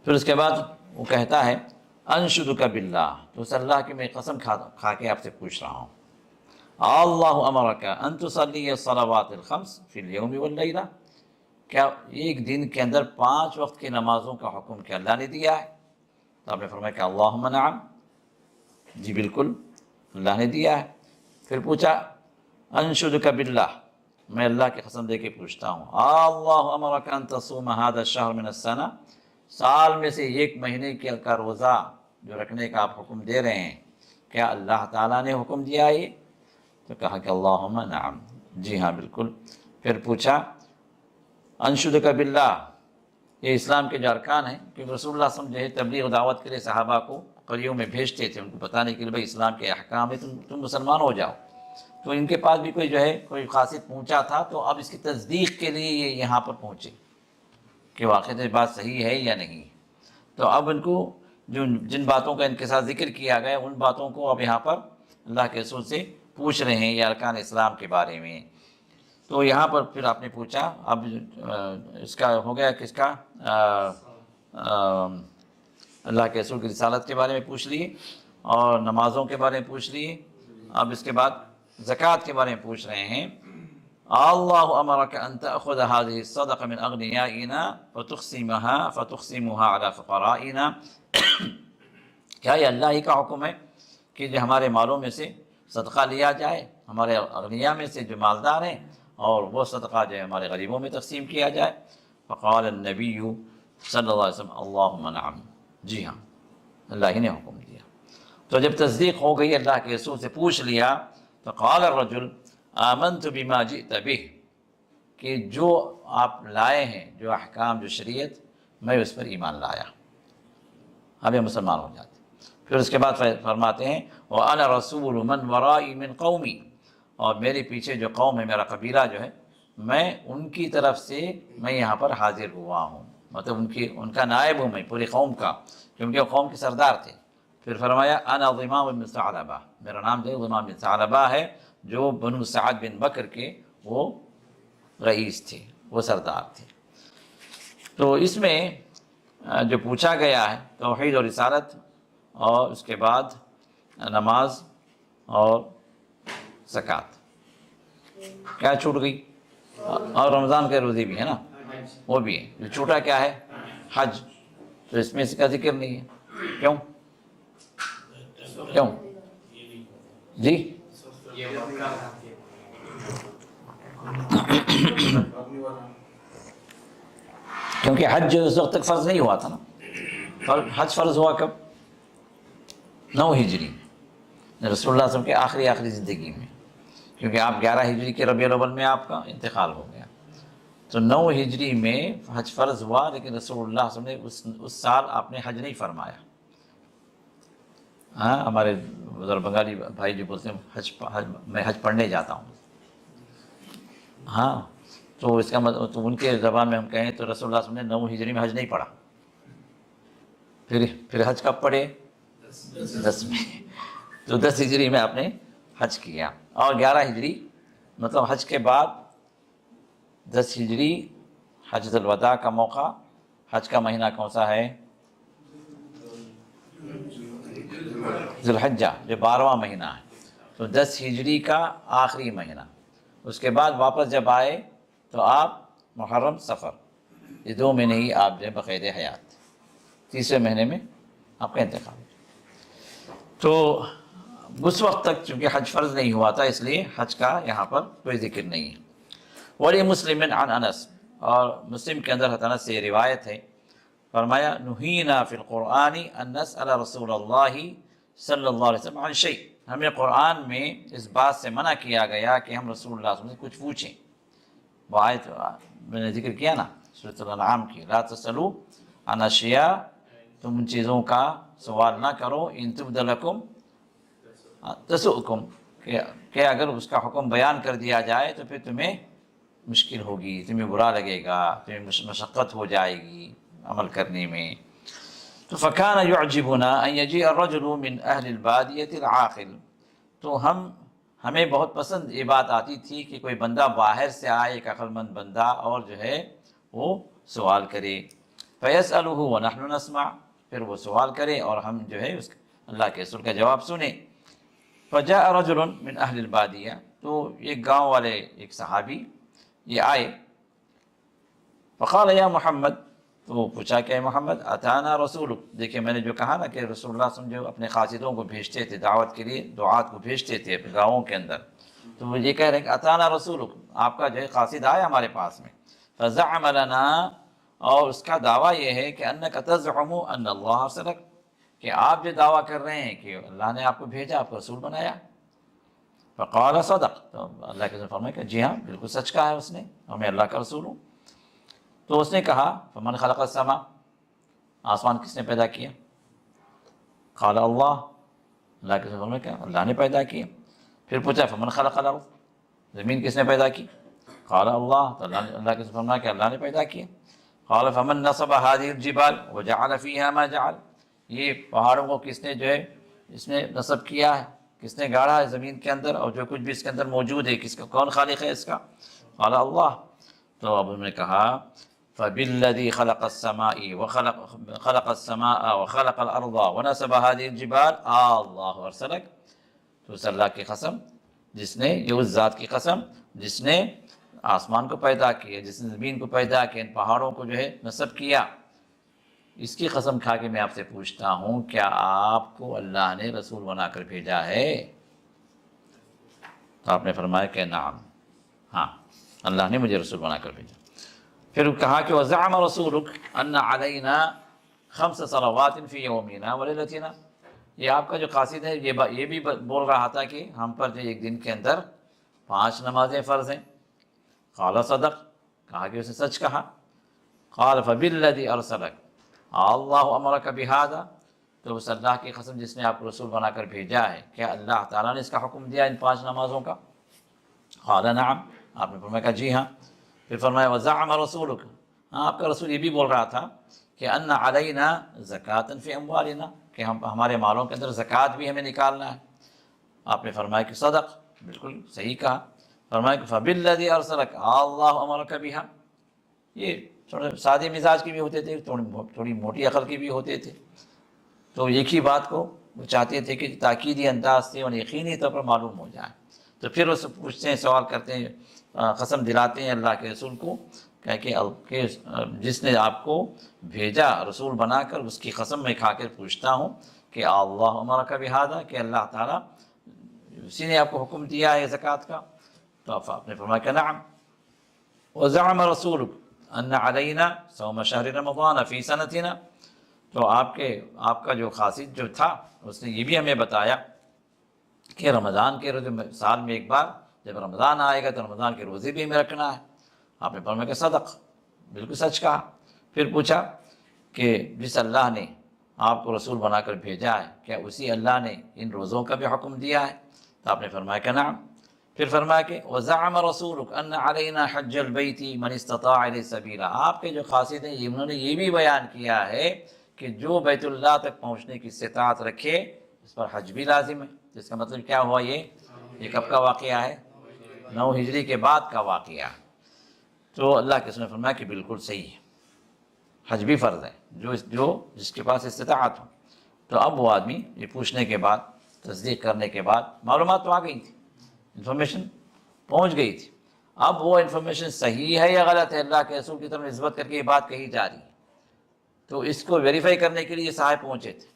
پھر اس کے بعد وہ کہتا ہے انشدک باللہ، تو اس اللہ کی میں قسم کھا کے آپ سے پوچھ رہا ہوں، اللہ امرک ان تصلی الصلوات الخمس فی اليوم واللیلہ، کیا ایک دن کے اندر 5 وقت کی نمازوں کا حکم کیا اللہ نے دیا ہے؟ تو آپ نے فرمایا کہ اللہم نعم، جی بالکل اللہ نے دیا ہے۔ پھر پوچھا انشدک باللہ، میں اللہ کی قسم دے کے پوچھتا ہوں، اللہ امرک ان تصوم هذا الشہر من السنہ، سال میں سے ایک مہینے کا روزہ جو رکھنے کا آپ حکم دے رہے ہیں، کیا اللہ تعالیٰ نے حکم دیا یہ؟ تو کہا کہ اللہم نعم، جی ہاں بالکل۔ پھر پوچھا انشدک باللہ، یہ اسلام کے جو ارکان ہیں، کیونکہ رسول اللہ صلی اللہ علیہ وسلم جو ہے تبلیغ و دعوت کے لیے صحابہ کو قریوں میں بھیجتے تھے، ان کو بتانے کے لیے بھائی اسلام کے احکام ہے، تم مسلمان ہو جاؤ۔ تو ان کے پاس بھی کوئی جو ہے کوئی قاصد پہنچا تھا، تو اب اس کی تصدیق کے لیے یہ یہاں پر پہنچے کہ واقعی یہ بات صحیح ہے یا نہیں۔ تو اب ان کو جن باتوں کا ان کے ساتھ ذکر کیا گیا، ان باتوں کو اب یہاں پر اللہ کے رسول سے پوچھ رہے ہیں یا ارکان اسلام کے بارے میں۔ تو یہاں پر پھر آپ نے پوچھا، اب اس کا ہو گیا کس کا، اللہ کے رسول کی رسالت کے بارے میں پوچھ لیے اور نمازوں کے بارے میں پوچھ لیے۔ اب اس کے بعد زکوٰۃ کے بارے میں پوچھ رہے ہیں، اللہ امرک ان تأخذ هذه الصدقة من اغنیائنا فتقسمها على فقرائنا، کیا یہ اللہ ہی کا حکم ہے کہ جو ہمارے مالوں میں سے صدقہ لیا جائے، ہمارے اغنیاء میں سے جو مالدار ہیں، اور وہ صدقہ جو ہے ہمارے غریبوں میں تقسیم کیا جائے؟ فقال النبی صلی اللہ علیہ وسلم اللہم نعم، جی ہاں اللہ ہی نے حکم دیا۔ تو جب تصدیق ہو گئی، اللہ کے رسول سے پوچھ لیا، تو قال الرجل آمنت بما جئت بہ، کہ جو آپ لائے ہیں، جو احکام، جو شریعت، میں اس پر ایمان لایا، ہمیں مسلمان ہو جاتے۔ پھر اس کے بعد فرماتے ہیں وَأَنَا رَسُولُ مَنْ وَرَائِي مِنْ قَوْمِي، اور میرے پیچھے جو قوم ہے، میرا قبیلہ جو ہے، میں ان کی طرف سے میں یہاں پر حاضر ہوا ہوں، مطلب ان کا نائب ہوں میں پوری قوم کا، کیونکہ وہ قوم کے سردار تھے۔ پھر فرمایا انا ضمام بن ثعلبہ، میرا نام جو ضمام بن ثعلبہ ہے، جو بنو سعد بن بکر کے وہ رئیس تھے، وہ سردار تھے۔ تو اس میں جو پوچھا گیا ہے توحید اور رسالت، اور اس کے بعد نماز اور زکوٰۃ، کیا چھوٹ گئی؟ اور رمضان کے روزے بھی ہے نا، وہ بھی ہے۔ جو چھوٹا کیا ہے؟ حج، تو اس میں اس کا ذکر نہیں ہے، کیوں؟ جی کیونکہ حج اس وقت تک فرض نہیں ہوا تھا نا، حج فرض ہوا کب؟ 9 ہجری میں، رسول اللہ صلی اللہ علیہ وسلم کے آخری زندگی میں، کیونکہ آپ 11 ہجری کے ربیع الاول میں آپ کا انتقال ہو گیا، تو 9 ہجری میں حج فرض ہوا، لیکن رسول اللہ صلی اللہ علیہ وسلم نے اس سال آپ نے حج نہیں فرمایا۔ ہاں، ہمارے ادھر بنگالی بھائی جو بولتے ہیں میں حج پڑھنے جاتا ہوں، ہاں، تو اس کا مطلب تو ان کے زبان میں ہم کہیں تو رسول اللہ صلی اللہ علیہ وسلم نے 9 ہجری میں حج نہیں پڑھا، پھر حج کب پڑھے؟ 10 میں، تو 10 ہجری میں آپ نے حج کیا، اور 11 ہجری مطلب حج کے بعد 10 ہجری حجۃ الوداع کا موقع، حج کا مہینہ کون سا ہے؟ ذی الحجہ، جو 12واں مہینہ ہے، تو 10 ہجری کا آخری مہینہ، اس کے بعد واپس جب آئے تو آپ محرم سفر، یہ 2 مہینے ہی آپ جو بقید حیات، تیسرے مہینے میں آپ کا انتقال۔ تو اس وقت تک چونکہ حج فرض نہیں ہوا تھا، اس لیے حج کا یہاں پر کوئی ذکر نہیں ہے۔ ولی مسلم عن انس، اور مسلم کے اندر انس سے یہ روایت ہے، فرمایا نہینا فی القرآن ان نسأل رسول اللہ صلی اللہ علیہ وسلم عن شیء، ہمیں قرآن میں اس بات سے منع کیا گیا کہ ہم رسول اللہ صلی اللہ علیہ وسلم سے کچھ پوچھیں۔ وہ آیت میں نے ذکر کیا نا سورۃ الانعام کی، لا تسألوا عن اشیاء، تم ان چیزوں کا سوال نہ کرو، ان تبد لکم تسؤکم، کہ اگر اس کا حکم بیان کر دیا جائے تو پھر تمہیں مشکل ہوگی، تمہیں برا لگے گا، تمہیں مشقت ہو جائے گی عمل کرنے میں۔ تو فکان یعجبنا ان یجیء الرجل من اہل البادیۃ العاقل، تو ہمیں بہت پسند یہ بات آتی تھی کہ کوئی بندہ باہر سے آئے، ایک عقل مند بندہ، اور جو ہے وہ سوال کرے، فیسألہ ونحن نسمع، پھر وہ سوال کرے اور ہم جو ہے اس اللہ کے رسول کا جواب سنیں۔ فجاء رجل من اہل البادیہ، تو ایک گاؤں والے ایک صحابی یہ آئے، فقال یا محمد، تو وہ پوچھا کہ اے محمد اتانا رسولک، دیکھیں میں نے جو کہا نا کہ رسول اللہ صلی اللہ علیہ وسلم جو اپنے قاصدوں کو بھیجتے تھے دعوت کے لیے، دعات کو بھیجتے تھے اپنے گاؤں کے اندر، تو وہ یہ کہہ رہے ہیں کہ اتانا رسولک، آپ کا جو ہے قاصد آیا ہمارے پاس میں، فزعم لنا، اور اس کا دعویٰ یہ ہے کہ انک تزعم ان اللہ ارسلک، کہ آپ جو دعویٰ کر رہے ہیں کہ اللہ نے آپ کو بھیجا، آپ کو رسول بنایا۔ فقال صدق، تو اللہ کے رسول نے فرمایا کہ جی ہاں بالکل سچ کہا ہے اس نے، اور میں اللہ کا رسول ہوں۔ تو اس نے کہا فمن خلق السماء، آسمان کس نے پیدا کیا؟ قال اللہ، اللہ کے رسول نے فرمایا کہ اللہ نے پیدا کیا۔ پھر پوچھا فمن خلق الارض، زمین کس نے پیدا کی؟ قال اللہ، تو اللہ کے رسول نے فرمایا کہ اللہ نے پیدا کیا۔ قال فمن نصب هذه الجبال وجعل فيها ما جعل، یہ پہاڑوں کو کس نے جو ہے اس نے نصب کیا ہے، کس نے گاڑا ہے زمین کے اندر، اور جو کچھ بھی اس کے اندر موجود ہے کس کا، کون خالق ہے اس کا؟ قال اللہ، تو اب انہوں نے کہا فبالذی خلق السماء خلق السماء وخلق الارض ونصب هذه الجبال اللہ ارسلک، تو اس اللہ کی قسم جس نے، یہ اس ذات کی قسم جس نے آسمان کو پیدا کیا، جس نے زمین کو پیدا کیا، ان پہاڑوں کو جو ہے نصب کیا، اس کی قسم کھا کے میں آپ سے پوچھتا ہوں کیا آپ کو اللہ نے رسول بنا کر بھیجا ہے؟ تو آپ نے فرمایا کہ نعم، ہاں اللہ نے مجھے رسول بنا کر بھیجا۔ پھر کہا کہ وزعم رسولک ان علینا 5 صلوات فی یومنا ولیلتنا، یہ آپ کا جو قاصد ہے یہ بھی بول رہا تھا کہ ہم پر جو ایک دن کے اندر 5 نمازیں فرض ہیں۔ قال صدق، کہا کہ اسے سچ کہا۔ قال فبالذی ارسلک اللہ امرک بہذا، تو اس اللہ کی قسم جس نے آپ کو رسول بنا کر بھیجا ہے، کیا اللہ تعالیٰ نے اس کا حکم دیا ان 5 نمازوں کا؟ قال نعم، آپ نے فرمایا کہ جی ہاں۔ پھر فرمایا وزعم رسولک، ہاں آپ کا رسول یہ بھی بول رہا تھا کہ ان علینا زکاۃ فی اموالنا، کہ ہمارے مالوں کے اندر زکوٰۃ بھی ہمیں نکالنا ہے۔ آپ نے فرمایا کہ صدق، بالکل صحیح کہا۔ فرمایا کہ فبالذی ارسلک اللہ امرک بہا، یہ تھوڑے سادے مزاج کے بھی ہوتے تھے، تھوڑی موٹی عقل کے بھی ہوتے تھے، تو ایک ہی بات کو وہ چاہتے تھے کہ تاکیدی انداز سے اور یقینی طور پر معلوم ہو جائے۔ تو پھر اس سے پوچھتے ہیں، سوال کرتے ہیں، قسم دلاتے ہیں اللہ کے رسول کو کہ جس نے آپ کو بھیجا رسول بنا کر، اس کی قسم میں کھا کر پوچھتا ہوں کہ اللہ امرک بہذا، کہ اللہ تعالیٰ اسی نے آپ کو حکم دیا ہے زکوٰۃ کا؟ تو آپ نے فرمایا کہ نعم۔ وزعم رسولک ان علینا صوم شہر رمضان فی سنتنا، تو آپ کا جو قاصد جو تھا اس نے یہ بھی ہمیں بتایا کہ رمضان کے روزے سال میں ایک بار جب رمضان آئے گا تو رمضان کے روزے بھی ہمیں رکھنا ہے۔ آپ نے فرمایا کہ صدق، بالکل سچ کہا۔ پھر پوچھا کہ جس اللہ نے آپ کو رسول بنا کر بھیجا ہے، کیا اسی اللہ نے ان روزوں کا بھی حکم دیا ہے؟ تو آپ نے فرمایا کہ نعم۔ پھر فرمایا کہ وزعم رسولک ان علینا حج البیت من استطاع الیہ سبیلا، آپ کے جو قاصد ہیں انہوں نے یہ بھی بیان کیا ہے کہ جو بیت اللہ تک پہنچنے کی استطاعت رکھے اس پر حج بھی لازم ہے۔ جس کا مطلب کیا ہوا، یہ کب کا واقعہ ہے؟ 9 ہجری کے بعد کا واقعہ۔ تو اللہ کے رسول نے فرمایا کہ بالکل صحیح ہے، حج بھی فرض ہے جس کے پاس استطاعت ہو۔ تو اب وہ آدمی یہ پوچھنے کے بعد، تصدیق کرنے کے بعد، معلومات تو آ گئی تھی، انفارمیشن پہنچ گئی تھی، اب وہ انفارمیشن صحیح ہے یا غلط ہے، اللہ کے رسول کی طرف نسبت کر کے یہ بات کہی جا رہی ہے، تو اس کو ویریفائی کرنے کے لیے صاحب پہنچے تھے۔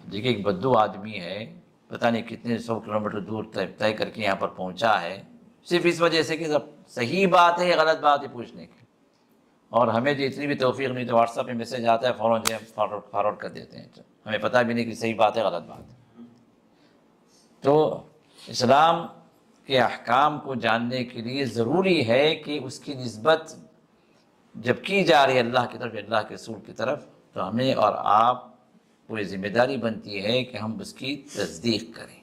دیکھیے ایک بدو آدمی ہے، پتہ نہیں کتنے 100 کلومیٹر دور طے کر کے یہاں پر پہنچا ہے، صرف اس وجہ سے کہ صحیح بات ہے یا غلط بات ہے پوچھنے کی۔ اور ہمیں جو اتنی بھی توفیق نہیں، تو واٹس ایپ پہ میسج آتا ہے فوراً جو فارورڈ کر دیتے ہیں، ہمیں پتہ بھی نہیں کہ صحیح بات ہے غلط بات ہے۔ تو اسلام کے احکام کو جاننے کے لیے ضروری ہے کہ اس کی نسبت جب کی جا رہی ہے اللہ کی طرف، اللہ کے رسول کی طرف، تو ہمیں اور آپ کو یہ ذمہ داری بنتی ہے کہ ہم اس کی تصدیق کریں،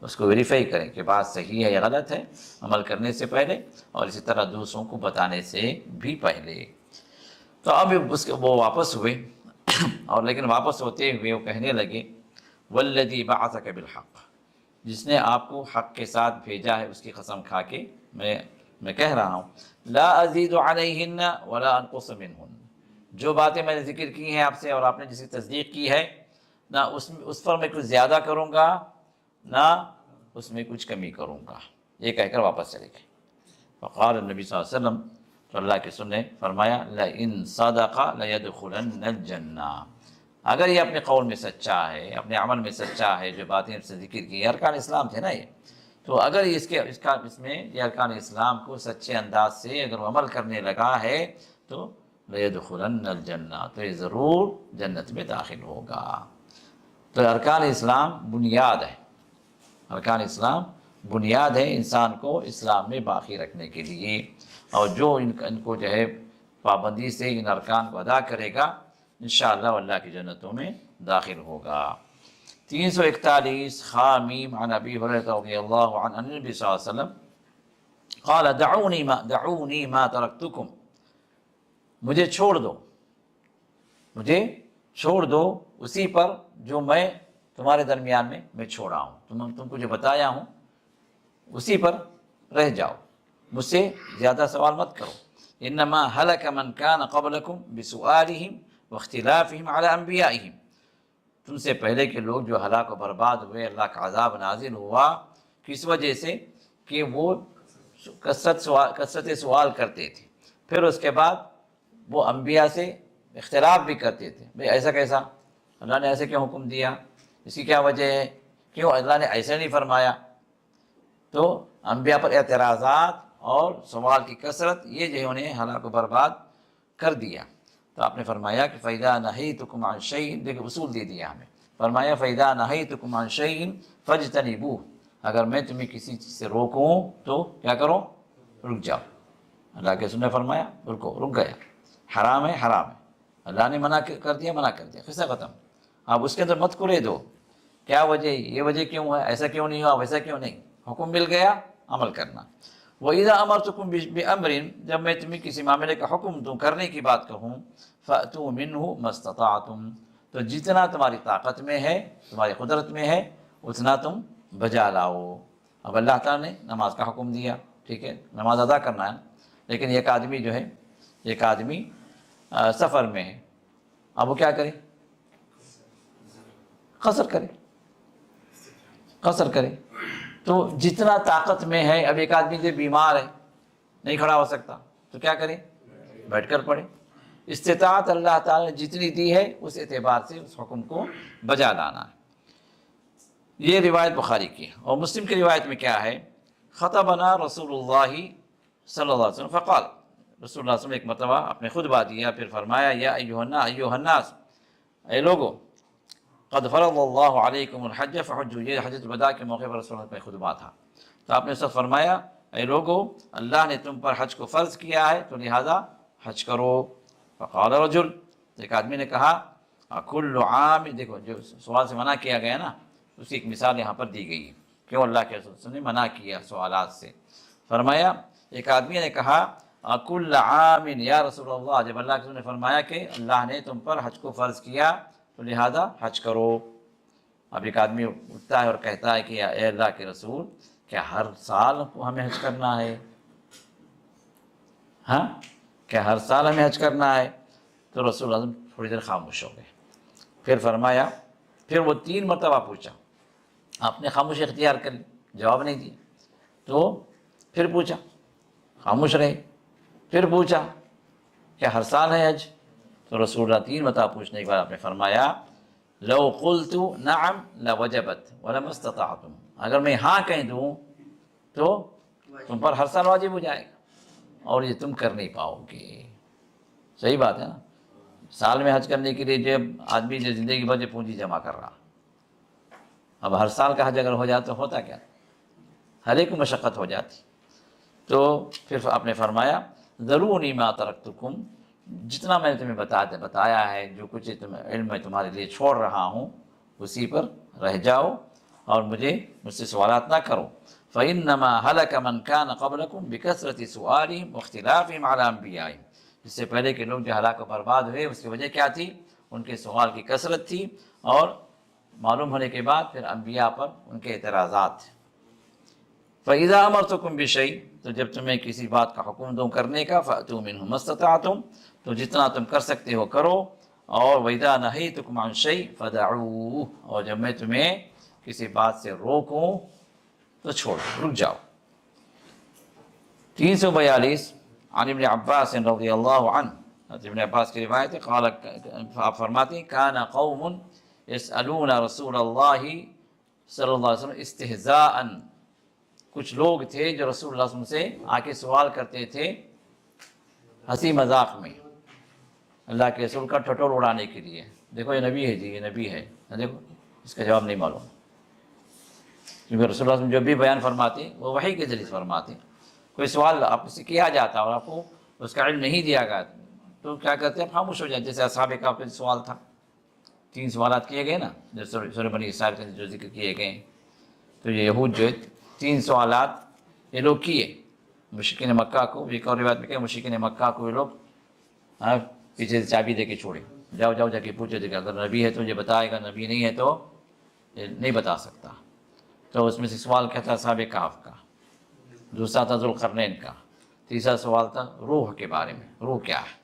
اس کو ویریفائی کریں کہ بات صحیح ہے یا غلط ہے، عمل کرنے سے پہلے اور اسی طرح دوسروں کو بتانے سے بھی پہلے۔ تو اب وہ واپس ہوئے اور لیکن واپس ہوتے ہوئے وہ کہنے لگے والذی بعثک بالحق، جس نے آپ کو حق کے ساتھ بھیجا ہے اس کی قسم کھا کے میں کہہ رہا ہوں، لا ازید علیہن ولا انقص منہن، جو باتیں میں نے ذکر کی ہیں آپ سے اور آپ نے جس کی تصدیق کی ہے، نہ اس پر میں کچھ زیادہ کروں گا نہ اس میں کچھ کمی کروں گا، یہ کہہ کر واپس چلے گئے۔ فقال النبی صلی اللہ علیہ وسلم، تو اللہ کے رسول نے فرمایا لَإِن صَدَقَ لَيَدْخُلَنَّ الْجَنَّةَ، اگر یہ اپنے قول میں سچا ہے، اپنے عمل میں سچا ہے، جو باتیں سے ذکر کی، ارکان اسلام تھے نا یہ، تو اگر اس میں یہ ارکان اسلام کو سچے انداز سے اگر وہ عمل کرنے لگا ہے تو لَيَدْخُلَنَّ الْجَنَّةَ، تو یہ ضرور جنت میں داخل ہوگا۔ تو ارکان اسلام بنیاد ہے، ارکان اسلام بنیاد ہے انسان کو اسلام میں باقی رکھنے کے لیے، اور جو ان کو جو ہے پابندی سے ان ارکان کو ادا کرے گا انشاءاللہ اللہ کی جنتوں میں داخل ہوگا۔ 341 خامیم عن ابی ہریرہ رضی اللہ عنہ ان النبی صلی اللہ علیہ وسلم قال دعونی ما ترکتکم، مجھے چھوڑ دو، مجھے چھوڑ دو اسی پر جو میں تمہارے درمیان میں چھوڑا ہوں، تم کو جو بتایا ہوں اسی پر رہ جاؤ، مجھ سے زیادہ سوال مت کرو۔ انما ہلک من کان قبلکم بسؤالہم واختلافہم علی انبیائہم، تم سے پہلے کے لوگ جو ہلاک و برباد ہوئے، اللہ کا عذاب نازل ہوا کس وجہ سے کہ وہ کثرت سوال کرتے تھے، پھر اس کے بعد وہ انبیاء سے اختلاف بھی کرتے تھے، بھئی ایسا کیسا، اللہ نے ایسے کیوں حکم دیا، اس کی کیا وجہ ہے، کیوں اللہ نے ایسے نہیں فرمایا۔ تو انبیاء پر اعتراضات اور سوال کی کثرت یہ جو انہیں ہلاک و برباد کر دیا۔ تو آپ نے فرمایا کہ فَإِذَا نَهَيْتُكُمْ عَنْ شَيْءٍ، دیکھیں اصول دے دیا ہمیں، فرمایا فَإِذَا نَهَيْتُكُمْ عَنْ شَيْءٍ فَاجْتَنِبُوهُ، اگر میں تمہیں کسی چیز سے روکوں تو کیا کرو، رک جاؤ۔ اللہ کے رسول نے فرمایا رکو، رک گیا، حرام ہے حرام ہے، اللہ نے منع کر دیا، منع کر دیا، قصہ ختم۔ آپ اس کے اندر مت کرے دو، کیا وجہ ہے، یہ وجہ کیوں ہے، ایسا کیوں نہیں ہوا، ویسا کیوں نہیں، حکم مل گیا عمل کرنا۔ وَإِذَا أَمَرْتُكُمْ بِأَمْرٍ، جب میں تمہیں کسی معاملے کا حکم دوں، کرنے کی بات کہوں، فَأْتُوا مِنْهُ مَا اسْتَطَعْتُمْ، تو جتنا تمہاری طاقت میں ہے، تمہاری قدرت میں ہے، اتنا تم بجا لاؤ۔ اب اللہ تعالیٰ نے نماز کا حکم دیا، ٹھیک ہے، نماز ادا کرنا ہے، لیکن ایک آدمی جو ہے، ایک آدمی سفر میں ہے، اب وہ کیا کرے، قصر کرے، قصر کرے۔ تو جتنا طاقت میں ہے، اب ایک آدمی جو بیمار ہے، نہیں کھڑا ہو سکتا، تو کیا کرے، بیٹھ کر پڑھے۔ استطاعت اللہ تعالیٰ نے جتنی دی ہے اس اعتبار سے اس حکم کو بجا لانا ہے۔ یہ روایت بخاری کی ہے، اور مسلم کی روایت میں کیا ہے، خطبنا رسول اللہ صلی اللہ علیہ وسلم فقال، رسول اللہ صلی اللہ علیہ وسلم ایک مرتبہ اپنے خطبہ دیا، پھر فرمایا یا ایھا الناس، اے لوگو، قد فرض اللہ علیکم الحج فحجوا، یہ حجۃ الوداع کے موقع پر رسول اللہ کا خطبہ تھا، تو آپ نے سب فرمایا اے لوگو، اللہ نے تم پر حج کو فرض کیا ہے تو لہذا حج کرو۔ فقال رجل، ایک آدمی نے کہا کل عام، دیکھو جو سوال سے منع کیا گیا نا، اس کی ایک مثال یہاں پر دی گئی ہے، کیوں اللہ کے رسول نے منع کیا سوالات سے۔ فرمایا ایک آدمی نے کہا کل عام یا رسول اللہ، جب اللہ کے رسول نے فرمایا کہ اللہ نے تم پر حج کو فرض کیا تو لہذا حج کرو، اب ایک آدمی اٹھتا ہے اور کہتا ہے کہ اے اللہ کے رسول، کیا ہر سال ہمیں حج کرنا ہے، ہاں کیا ہر سال ہمیں حج کرنا ہے؟ تو رسول اللہ تھوڑی دیر خاموش ہو گئے، پھر فرمایا، پھر وہ 3 مرتبہ پوچھا، آپ نے خاموشی اختیار کر لی، جواب نہیں دیا، تو پھر پوچھا، خاموش رہے، پھر پوچھا کیا ہر سال ہے حج؟ تو رسول اللہ 3 مرتبہ پوچھنے کے بعد آپ نے فرمایا لو قلت نعم لوجبت ولما استطعتم، اگر میں ہاں کہہ دوں تو تم پر ہر سال واجب ہو جائے گا، اور یہ تم کر نہیں پاؤ گے۔ صحیح بات ہے نا، سال میں حج کرنے کے لیے جب آدمی جو زندگی بھر جو پونجی جمع کر رہا، اب ہر سال کا حج اگر ہو جاتا تو ہوتا کیا، ہر ایک مشقت ہو جاتی۔ تو پھر آپ نے فرمایا ذرونی ما ترکتکم، جتنا میں نے تمہیں بتایا ہے، جو کچھ علم میں تمہارے لیے چھوڑ رہا ہوں اسی پر رہ جاؤ، اور مجھ سے سوالات نہ کرو۔ فَإِنَّمَا هَلَكَ مَنْ كَانَ قَبْلَكُمْ بِكَثْرَةِ سُؤَالِهِمْ وَاخْتِلَافِهِمْ عَلَى أَنْبِيَائِهِمْ، جس سے پہلے کے لوگ جو ہلاک و برباد ہوئے اس کی وجہ کیا تھی، ان کے سوال کی کثرت تھی، اور معلوم ہونے کے بعد پھر انبیاء پر ان کے اعتراضات تھے۔ فَإِذَا أَمَرْتُكُمْ بِشَيْءٍ، تو جب تمہیں کسی بات کا حکم دوں کرنے کا، فَأْتُوا مِنْهُ مَا اسْتَطَعْتُمْ، تو جتنا تم کر سکتے ہو کرو، اور وَإِذَا نَهَيْتُكُمْ عَنْ شَيْءٍ فَدَعُوهُ، اور جب میں تمہیں کسی بات سے روکوں تو چھوڑ رک جاؤ۔ 342 عن ابن عباس رضی اللہ عنہ، ابن عباس کی روایت ہے، قال، آپ فرماتے ہیں کان قوم یسألون رسول اللہ صلی اللہ علیہ وسلم استہزاءً، کچھ لوگ تھے جو رسول اللہ صلی اللہ علیہ وسلم سے آ کے سوال کرتے تھے ہنسی مذاق میں، اللہ کے رسول کا ٹھٹول اڑانے کے لیے، دیکھو یہ نبی ہے جی، یہ نبی ہے، دیکھو اس کا جواب نہیں معلوم، کیونکہ رسول اللہ صلی اللہ علیہ وسلم جو بھی بیان فرماتے وہ وحی کے ذریعے فرماتے، کوئی سوال آپ سے کیا جاتا اور آپ کو اس کا علم نہیں دیا گیا تو کیا کرتے ہیں، خاموش ہو جائے، جیسے اصحاب کہف کا سوال تھا، 3 سوالات کیے گئے نا جو سورہ بنی اسرائیل کے جو ذکر کیے گئے، تو یہ یہود جو ہے 3 سوالات یہ لوگ کیے مشرکین مکہ کو، ایک اور روایت میں کہ مشرکین مکہ کو یہ لوگ پیچھے سے چابی دے کے چھوڑے، جاؤ جاؤ جا کے پوچھو، کہ اگر نبی ہے تو یہ بتائے گا، نبی نہیں ہے تو یہ نہیں بتا سکتا، تو اس میں سے سوال کیا تھا اصحاب کہف کا، دوسرا تھا ذوالقرنین کا، تیسرا سوال تھا روح کے بارے میں، روح کیا ہے۔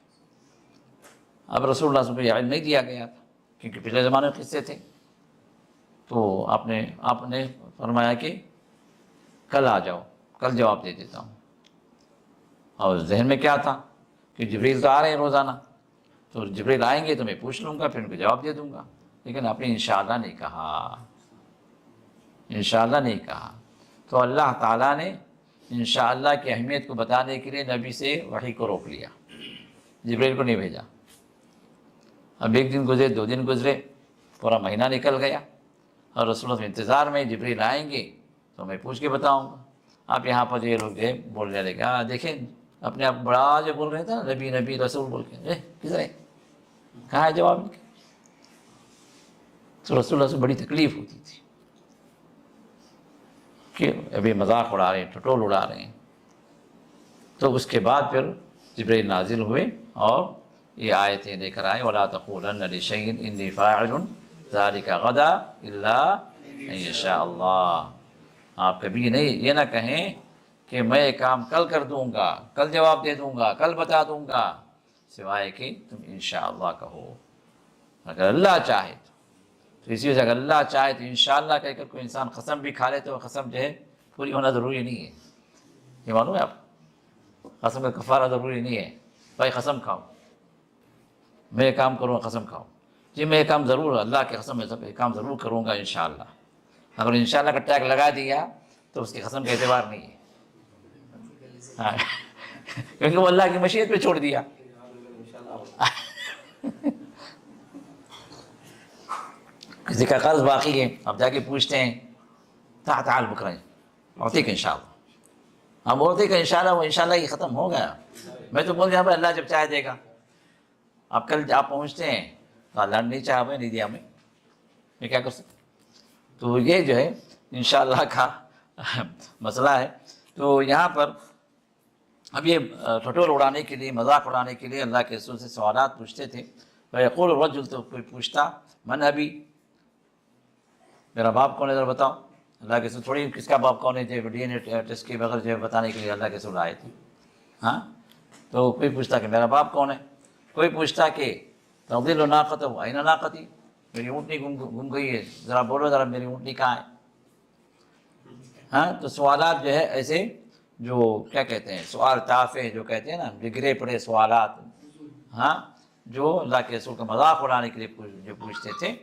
اب رسول اللہ صلی اللہ علیہ وسلم کو علم نہیں دیا گیا تھا کیونکہ پچھلے زمانے میں قصے تھے، تو آپ نے فرمایا کہ کل آ جاؤ، کل جواب دے دیتا ہوں، اور ذہن میں کیا تھا کہ جبریل تو آ رہے ہیں روزانہ، تو جبریل آئیں گے تو میں پوچھ لوں گا، پھر ان کو جواب دے دوں گا، لیکن آپ نے انشاءاللہ نہیں کہا، انشاءاللہ نہیں کہا، تو اللہ تعالیٰ نے انشاءاللہ کی اہمیت کو بتانے کے لیے نبی سے وحی کو روک لیا، جبریل کو نہیں بھیجا۔ اب 1 دن گزرے، 2 دن گزرے، پورا مہینہ نکل گیا، اور رسول اللہ انتظار میں جبریل آئیں گے تو میں پوچھ کے بتاؤں گا۔ آپ یہاں پر یہ لوگ بولنے لگے، دیکھیں اپنے آپ بڑا جو بول رہے تھے نا نبی نبی رسول بول کے، کدھر ہے، کہاں ہے جواب ان کے؟ تو رسول اللہ سے بڑی تکلیف ہوتی تھی کہ ابھی مذاق اڑا رہے ہیں، ٹھٹول اڑا رہے ہیں۔ تو اس کے بعد پھر جبریل نازل ہوئے اور یہ آیتیں لے کر آئے، وَلَا تَقُولَنَّ لِشَيْءٍ إِنِّي فَاعِلٌ ذَلِكَ غَدًا إِلَّا أَن يَشَاءَ اللَّهُ، آپ کبھی نہیں یہ نہ کہیں کہ میں یہ کام کل کر دوں گا، کل جواب دے دوں گا، کل بتا دوں گا، سوائے کہ تم انشاءاللہ کہو، اگر اللہ چاہے تو اسی وجہ سے اگر اللہ چاہے تو انشاءاللہ کہہ کر کوئی انسان قسم بھی کھا لے تو قسم جو ہے پوری ہونا ضروری نہیں ہے، یہ معلوم ہے آپ، قسم کا کفارہ ضروری نہیں ہے، بھائی قسم کھاؤ، میں یہ کام کروں گا، قسم کھاؤ، جی میں یہ کام ضرور، اللہ کی قسم میں سب یہ کام ضرور کروں گا انشاءاللہ، اگر انشاءاللہ کا ٹیگ لگا دیا تو اس کی قسم کا اعتبار نہیں ہے، کیونکہ وہ اللہ کی مشیت پہ چھوڑ دیا۔ کسی کا قرض باقی ہے، آپ جا کے پوچھتے ہیں تعال بکرا اعطیک کہ انشاءاللہ، ہم بولتے کہ انشاءاللہ، وہ انشاءاللہ یہ ختم ہو گیا، میں تو بول دیا بھائی اللہ جب چاہے دے گا، آپ کل آپ پہنچتے ہیں تو اللہ نے نہیں چاہا ہمیں نہیں دیا، ہمیں میں کیا کر سکتا، تو یہ جو ہے انشاءاللہ کا مسئلہ ہے۔ تو یہاں پر اب یہ ٹھٹول اڑانے کے لیے، مذاق اڑانے کے لیے اللہ کے رسول سے سوالات پوچھتے تھے، فیقول الرجل، تو کوئی پوچھتا من ابی، میرا باپ کون ہے ذرا بتاؤ، اللہ کے رسول تھوڑی کس کا باپ کون ہے جو ڈی این اے ٹیسٹ کے بغیر جو بتانے کے لیے اللہ کے رسول آئے تھے، ہاں، تو کوئی پوچھتا کہ میرا باپ کون ہے، کوئی پوچھتا کہ تضل ناقتہ این ناقتی، میری اونٹنی گم گئی ہے، ذرا بولو ذرا میری اونٹنی کہاں ہے، ہاں، تو سوالات جو ہے ایسے جو کیا کہتے ہیں سوال تافہ جو کہتے ہیں نا، بگڑے پڑے سوالات، ہاں، جو اللہ کے رسول کا مذاق اڑانے کے لیے جو پوچھتے تھے،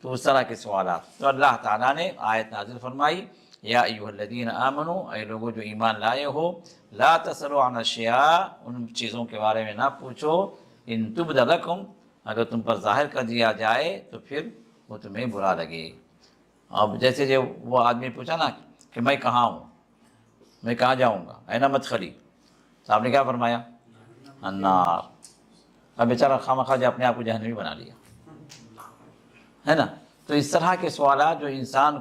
تو اس طرح کے سوالات، تو اللہ تعالیٰ نے آیت نازل فرمائی، یا ایھا الذین آمنوا، اے لوگوں جو ایمان لائے ہو، لا تسألوا عن اشیاء، ان چیزوں کے بارے میں نہ پوچھو، ان تبد لکم، اگر تم پر ظاہر کر دیا جائے تو پھر وہ تمہیں برا لگے۔ اب جیسے جو وہ آدمی پوچھا نا کہ میں کہاں ہوں، میں کہاں جاؤں گا، اینا مدخلی، تو آپ نے کیا فرمایا، النار، اب بیچارہ خواہ جو اپنے آپ کو جہنمی بنا لیا ہے نا۔ تو اس طرح کے سوالات جو انسان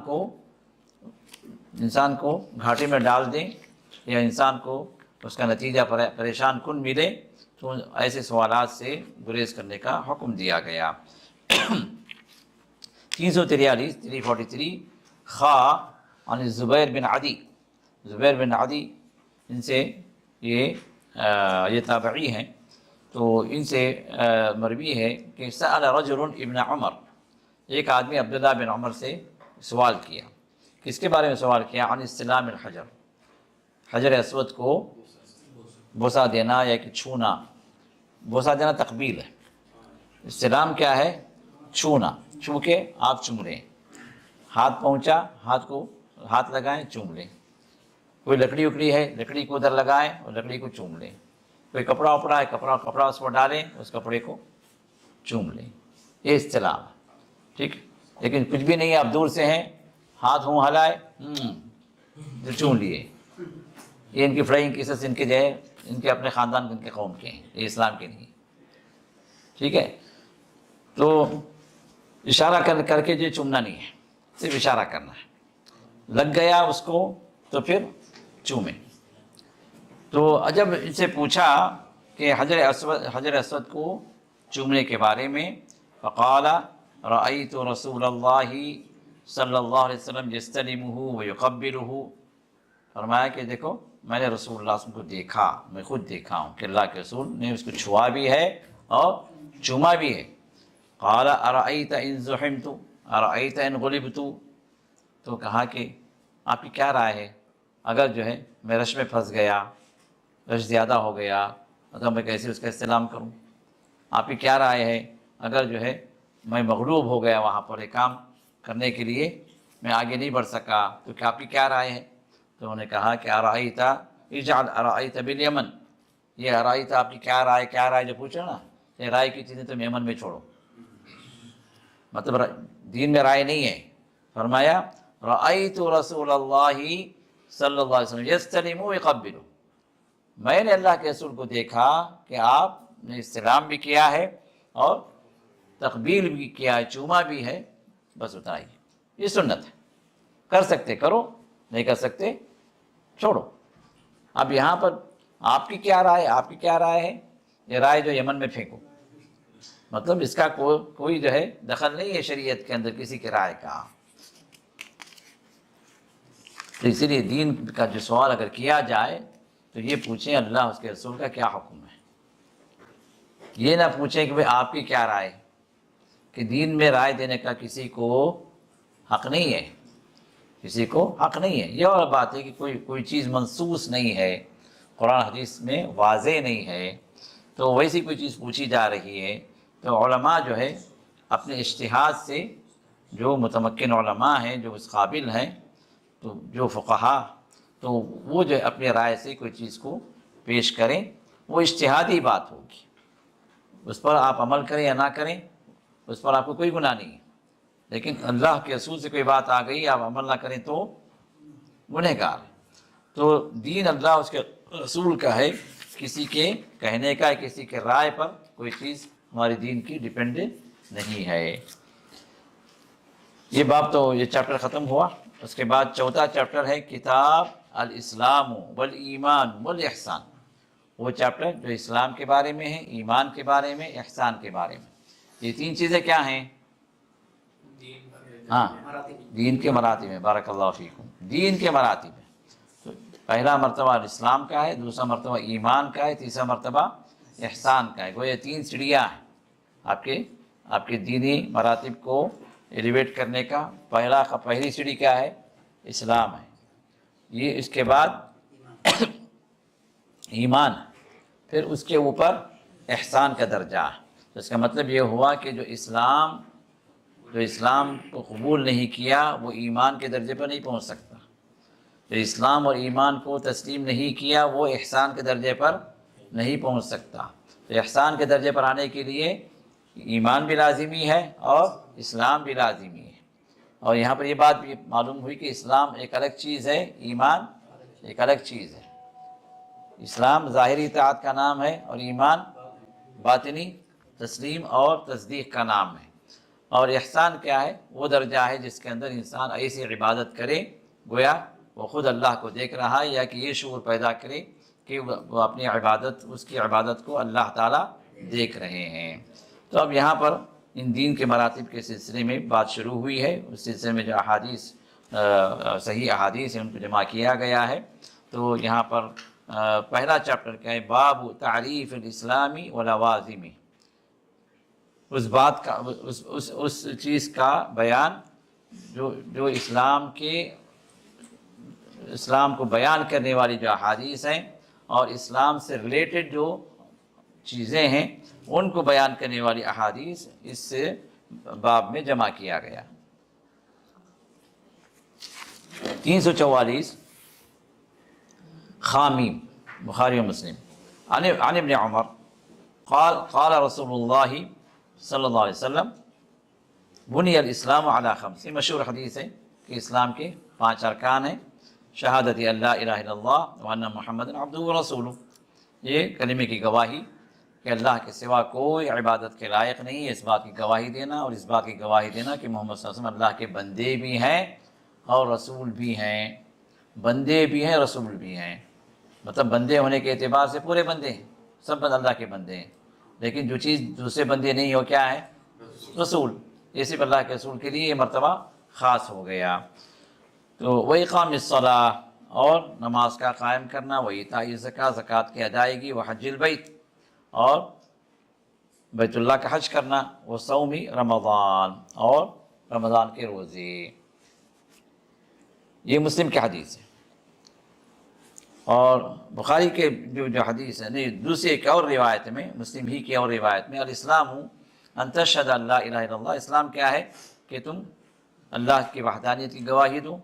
کو گھاٹے میں ڈال دیں یا انسان کو اس کا نتیجہ پریشان کن ملے، تو ایسے سوالات سے گریز کرنے کا حکم دیا گیا۔ 343 خا عن زبیر بن عدی، زبیر بن عدی ان سے یہ تابعی ہیں، تو ان سے مروی ہے کہ سأل رجل ابن عمر، ایک آدمی عبداللہ بن عمر سے سوال کیا، کس کے بارے میں سوال کیا، عن استلام الحجر، حجر اسود کو بوسہ دینا یا کہ چھونا. بوسہ دینا تقبیل ہے. استلام کیا ہے؟ چھونا. چھو کے آپ چوم لیں. ہاتھ پہنچا، ہاتھ لگائیں، چوم لیں. کوئی لکڑی اکڑی ہے، لکڑی کو ادھر لگائیں اور لکڑی کو چوم لیں. کوئی کپڑا وپڑا ہے، کپڑا اس پر ڈالیں، اس کپڑے کو چوم لیں. یہ استلام ہے. ٹھیک. لیکن کچھ بھی نہیں ہے، آپ دور سے ہیں، ہاتھ ہلائے، جو چوم لیے. یہ ان کی فلائنگ کیسز ان کے جو ہے، ان کے اپنے خاندان کے، ان کے قوم کے ہیں، یہ اسلام کے نہیں. ٹھیک ہے. تو اشارہ کر کے جو چومنا نہیں ہے، صرف اشارہ کرنا ہے. لگ گیا اس کو تو پھر چومیں. تو جب ان سے پوچھا کہ حجر اسود کو چومنے کے بارے میں، فقال رأیت رسول اللہ صلی اللہ علیہ وسلم یستلمہ ویقبلہ. فرمایا کہ دیکھو میں نے رسول اللہ صلی اللہ علیہ وسلم کو دیکھا، میں خود دیکھا ہوں کہ اللہ کے رسول نے اس کو چھوا بھی ہے اور چوما بھی ہے. قال ارأیت ان زحمت ارأیت ان غلبت. تو کہا کہ آپ کی کیا رائے ہے اگر جو ہے میں رش میں پھنس گیا، رش زیادہ ہو گیا، مطلب میں کیسے اس کا استعلام کروں؟ آپ کی کیا رائے ہے اگر جو ہے میں مغلوب ہو گیا وہاں پر ایک کام کرنے کے لیے، میں آگے نہیں بڑھ سکا، تو کیا آپ کی کیا رائے ہے؟ تو انہوں نے کہا کہ ارأیت اجعل ارأیت بالیمن. یہ ارأیت آپ کی کیا رائے جو پوچھا نا، یہ رائے کی چیزیں تم یمن میں چھوڑو. مطلب دین میں رائے نہیں ہے. فرمایا رأیت رسول اللہ صلی اللہ علیہ وسلم یستلم ویقبل. میں نے اللہ کے رسول کو دیکھا کہ آپ نے استلام بھی کیا ہے اور تقبیل بھی کیا ہے، چوما بھی ہے. بس اتنا ہی. یہ سنت ہے. کر سکتے کرو، نہیں کر سکتے چھوڑو. اب یہاں پر آپ کی کیا رائے ہے؟ یہ رائے جو یمن میں پھینکو. مطلب اس کا کوئی جو ہے دخل نہیں ہے شریعت کے اندر کسی کی رائے کا. تو اسی لیے دین کا جو سوال اگر کیا جائے تو یہ پوچھیں اللہ اس کے رسول کا کیا حکم ہے. یہ نہ پوچھیں کہ بھئی آپ کی کیا رائے، کہ دین میں رائے دینے کا کسی کو حق نہیں ہے. کسی کو حق نہیں ہے. یہ اور بات ہے کہ کوئی چیز منصوص نہیں ہے، قرآن حدیث میں واضح نہیں ہے، تو ویسی کوئی چیز پوچھی جا رہی ہے تو علماء جو ہے اپنے اجتہاد سے، جو متمکن علماء ہیں، جو اس قابل ہیں، تو جو فقہا، تو وہ جو اپنی رائے سے کوئی چیز کو پیش کریں. وہ اجتہادی بات ہوگی، اس پر آپ عمل کریں یا نہ کریں اس پر آپ کو کوئی گناہ نہیں ہے. لیکن اللہ کے رسول سے کوئی بات آ گئی آپ عمل نہ کریں تو گنہگار ہے. تو دین اللہ اس کے رسول کا ہے، کسی کے کہنے کا، کسی کے رائے پر کوئی چیز ہمارے دین کی ڈیپینڈنٹ نہیں ہے. یہ باب تو یہ چیپٹر ختم ہوا. اس کے بعد چوتھا چیپٹر ہے کتاب الاسلام والایمان والاحسان. وہ چیپٹر جو اسلام کے بارے میں ہے، ایمان کے بارے میں، احسان کے بارے میں. یہ تین چیزیں کیا ہیں؟ ہاں، دین کے مراتب میں. بارک اللہ فیکم. دین کے مراتب میں تو پہلا مرتبہ اسلام کا ہے، دوسرا مرتبہ ایمان کا ہے، تیسرا مرتبہ احسان کا ہے. گویا تین سیڑھیاں ہیں آپ کے دینی مراتب کو ایلیویٹ کرنے کا. پہلی سیڑھی کیا ہے؟ اسلام ہے. یہ اس کے بعد ایمان ہے، پھر اس کے اوپر احسان کا درجہ ہے. تو اس کا مطلب یہ ہوا کہ جو اسلام کو قبول نہیں کیا وہ ایمان کے درجے پر نہیں پہنچ سکتا. جو اسلام اور ایمان کو تسلیم نہیں کیا وہ احسان کے درجے پر نہیں پہنچ سکتا. تو احسان کے درجے پر آنے کے لیے ایمان بھی لازمی ہے اور اسلام بھی لازمی ہے. اور یہاں پر یہ بات بھی معلوم ہوئی کہ اسلام ایک الگ چیز ہے، ایمان ایک الگ چیز ہے. اسلام ظاہری اطاعت کا نام ہے اور ایمان باطنی تسلیم اور تصدیق کا نام ہے. اور احسان کیا ہے؟ وہ درجہ ہے جس کے اندر انسان ایسی عبادت کرے گویا وہ خود اللہ کو دیکھ رہا ہے، یا کہ یہ شعور پیدا کرے کہ وہ اپنی عبادت، اس کی عبادت کو اللہ تعالیٰ دیکھ رہے ہیں. تو اب یہاں پر ان دین کے مراتب کے سلسلے میں بات شروع ہوئی ہے. اس سلسلے میں جو احادیث صحیح احادیث ہیں ان کو جمع کیا گیا ہے. تو یہاں پر پہلا چیپٹر کیا ہے؟ باب تعریف الاسلامی ولوازمہ. اس بات کا، اس چیز کا بیان جو اسلام کو بیان کرنے والی جو احادیث ہیں اور اسلام سے ریلیٹڈ جو چیزیں ہیں ان کو بیان کرنے والی احادیث اس باب میں جمع کیا گیا۔ 344 خامیم، بخاری و مسلم، عن ابن عمر قال رسول اللہ صلی اللہ علیہ وسلم بنی الاسلام علی خمس، یہ مشہور حدیث ہے کہ اسلام کے 5 ارکان ہیں، شہادت اللہ الہ الا اللہ وان محمد عبدہ ورسولہ، یہ کلمے کی گواہی کہ اللہ کے سوا کوئی عبادت کے لائق نہیں ہے، اس بات کی گواہی دینا، اور اس بات کی گواہی دینا کہ محمد صلی اللہ علیہ وسلم اللہ کے بندے بھی ہیں اور رسول بھی ہیں، بندے بھی ہیں رسول بھی ہیں، مطلب بندے ہونے کے اعتبار سے پورے بندے ہیں، سب اللہ کے بندے ہیں، لیکن جو چیز دوسرے بندے نہیں ہو کیا ہے؟ رسول، یہ صرف اللہ کے رسول کے لیے یہ مرتبہ خاص ہو گیا۔ تو وَإِقَامِ الصَّلَاةِ، اور نماز کا قائم کرنا، وَإِيتَاءِ الزَّكَاةِ، زکوٰۃ کی ادائیگی، وَحَجِّ الْبَيْتِ، اور بیت اللہ کا حج کرنا، وَصَوْمِ رمضان، اور رمضان کے روزے۔ یہ مسلم کی حدیث ہے، اور بخاری کے جو حدیث ہے نہیں، دوسری ایک اور روایت میں، مسلم ہی کی اور روایت میں، الاسلام ان تشہد ان لا الہ الا اللہ، اسلام کیا ہے کہ تم اللہ کی وحدانیت کی گواہی دو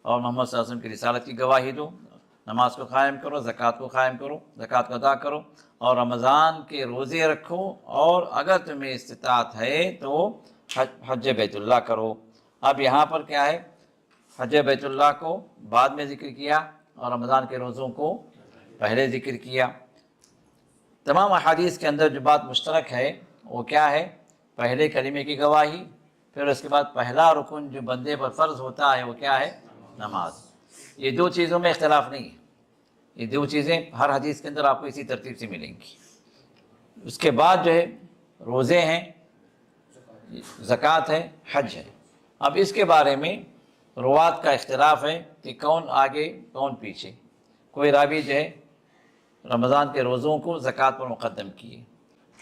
اور محمد صلی اللہ علیہ وسلم کی رسالت کی گواہی دو، نماز کو قائم کرو، زکوٰۃ کو قائم کرو، زکوٰۃ کو ادا کرو، اور رمضان کے روزے رکھو، اور اگر تمہیں استطاعت ہے تو حج بیت اللہ کرو۔ اب یہاں پر کیا ہے؟ حج بیت اللہ کو بعد میں ذکر کیا اور رمضان کے روزوں کو پہلے ذکر کیا۔ تمام احادیث کے اندر جو بات مشترک ہے وہ کیا ہے؟ پہلے کلمے کی گواہی، پھر اس کے بعد پہلا رکن جو بندے پر فرض ہوتا ہے وہ کیا ہے؟ نماز۔ یہ 2 چیزوں میں اختلاف نہیں ہے، یہ 2 چیزیں ہر حدیث کے اندر آپ کو اسی ترتیب سے ملیں گی۔ اس کے بعد جو ہے روزے ہیں، زکوٰۃ ہے، حج ہے۔ اب اس کے بارے میں روات کا اختلاف ہے کہ کون آگے کون پیچھے۔ کوئی راوی جو ہے رمضان کے روزوں کو زکوٰۃ پر مقدم کیے،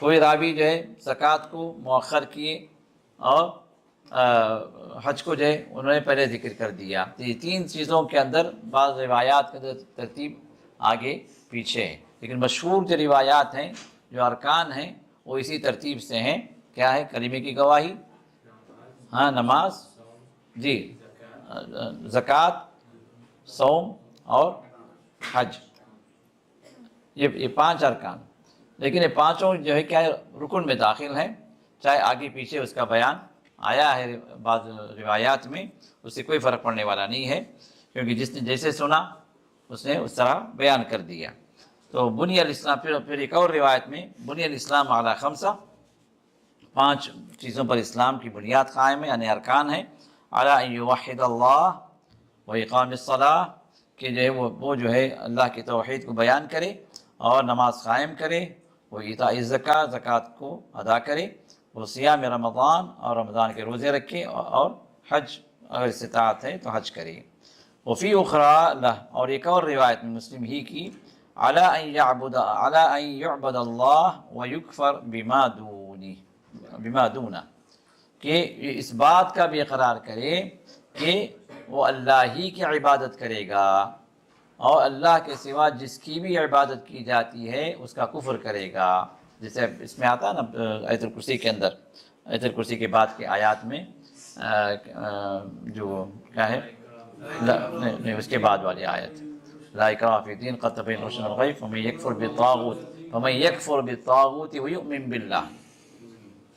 کوئی راوی جو ہے زکوٰۃ کو مؤخر کیے، اور حج کو جو ہے انہوں نے پہلے ذکر کر دیا۔ تو یہ 3 چیزوں کے اندر بعض روایات کے اندر ترتیب آگے پیچھے ہے، لیکن مشہور جو روایات ہیں، جو ارکان ہیں، وہ اسی ترتیب سے ہیں۔ کیا ہے؟ کلمے کی گواہی، ہاں، نماز، جی، زکوٰۃ، صوم اور حج، یہ 5 ارکان، لیکن یہ 5 جو ہے کیا رکن میں داخل ہیں، چاہے آگے پیچھے اس کا بیان آیا ہے بعض روایات میں، اس سے کوئی فرق پڑنے والا نہیں ہے، کیونکہ جس نے جیسے سنا اس نے اس طرح بیان کر دیا۔ تو بنی الاسلام، پھر ایک اور روایت میں بنی الاسلام علی خمسہ، 5 چیزوں پر اسلام کی بنیاد قائم ہے، یعنی ارکان ہے، علی ان یوحد اللہ و اقام الصلاۃ، کہ جو ہے وہ جو ہے اللہ کی توحید کو بیان کرے اور نماز قائم کرے، وہ ایتاء الزکاۃ، زکوٰۃ کو ادا کرے، وہ صیام رمضان، اور رمضان کے روزے رکھے، اور حج اگر استطاعت ہے تو حج کرے۔ وفی اخری لہ، اور ایک اور روایت میں مسلم ہی کی، علی ان یعبد اللہ ویکفر بما دونہ، کہ اس بات کا بھی اقرار کرے کہ وہ اللہ ہی کی عبادت کرے گا، اور اللہ کے سوا جس کی بھی عبادت کی جاتی ہے اس کا کفر کرے گا۔ جیسے اس میں آتا ہے نا آیت الکرسی کے اندر، آیت الکرسی کے بعد کے آیات میں جو کیا ہے، نہیں اس کے بعد والی آیت، لا اکراہ فی الدین قد تبین رشد من الغی فمن یکفر بالطاغوت ویؤمن باللہ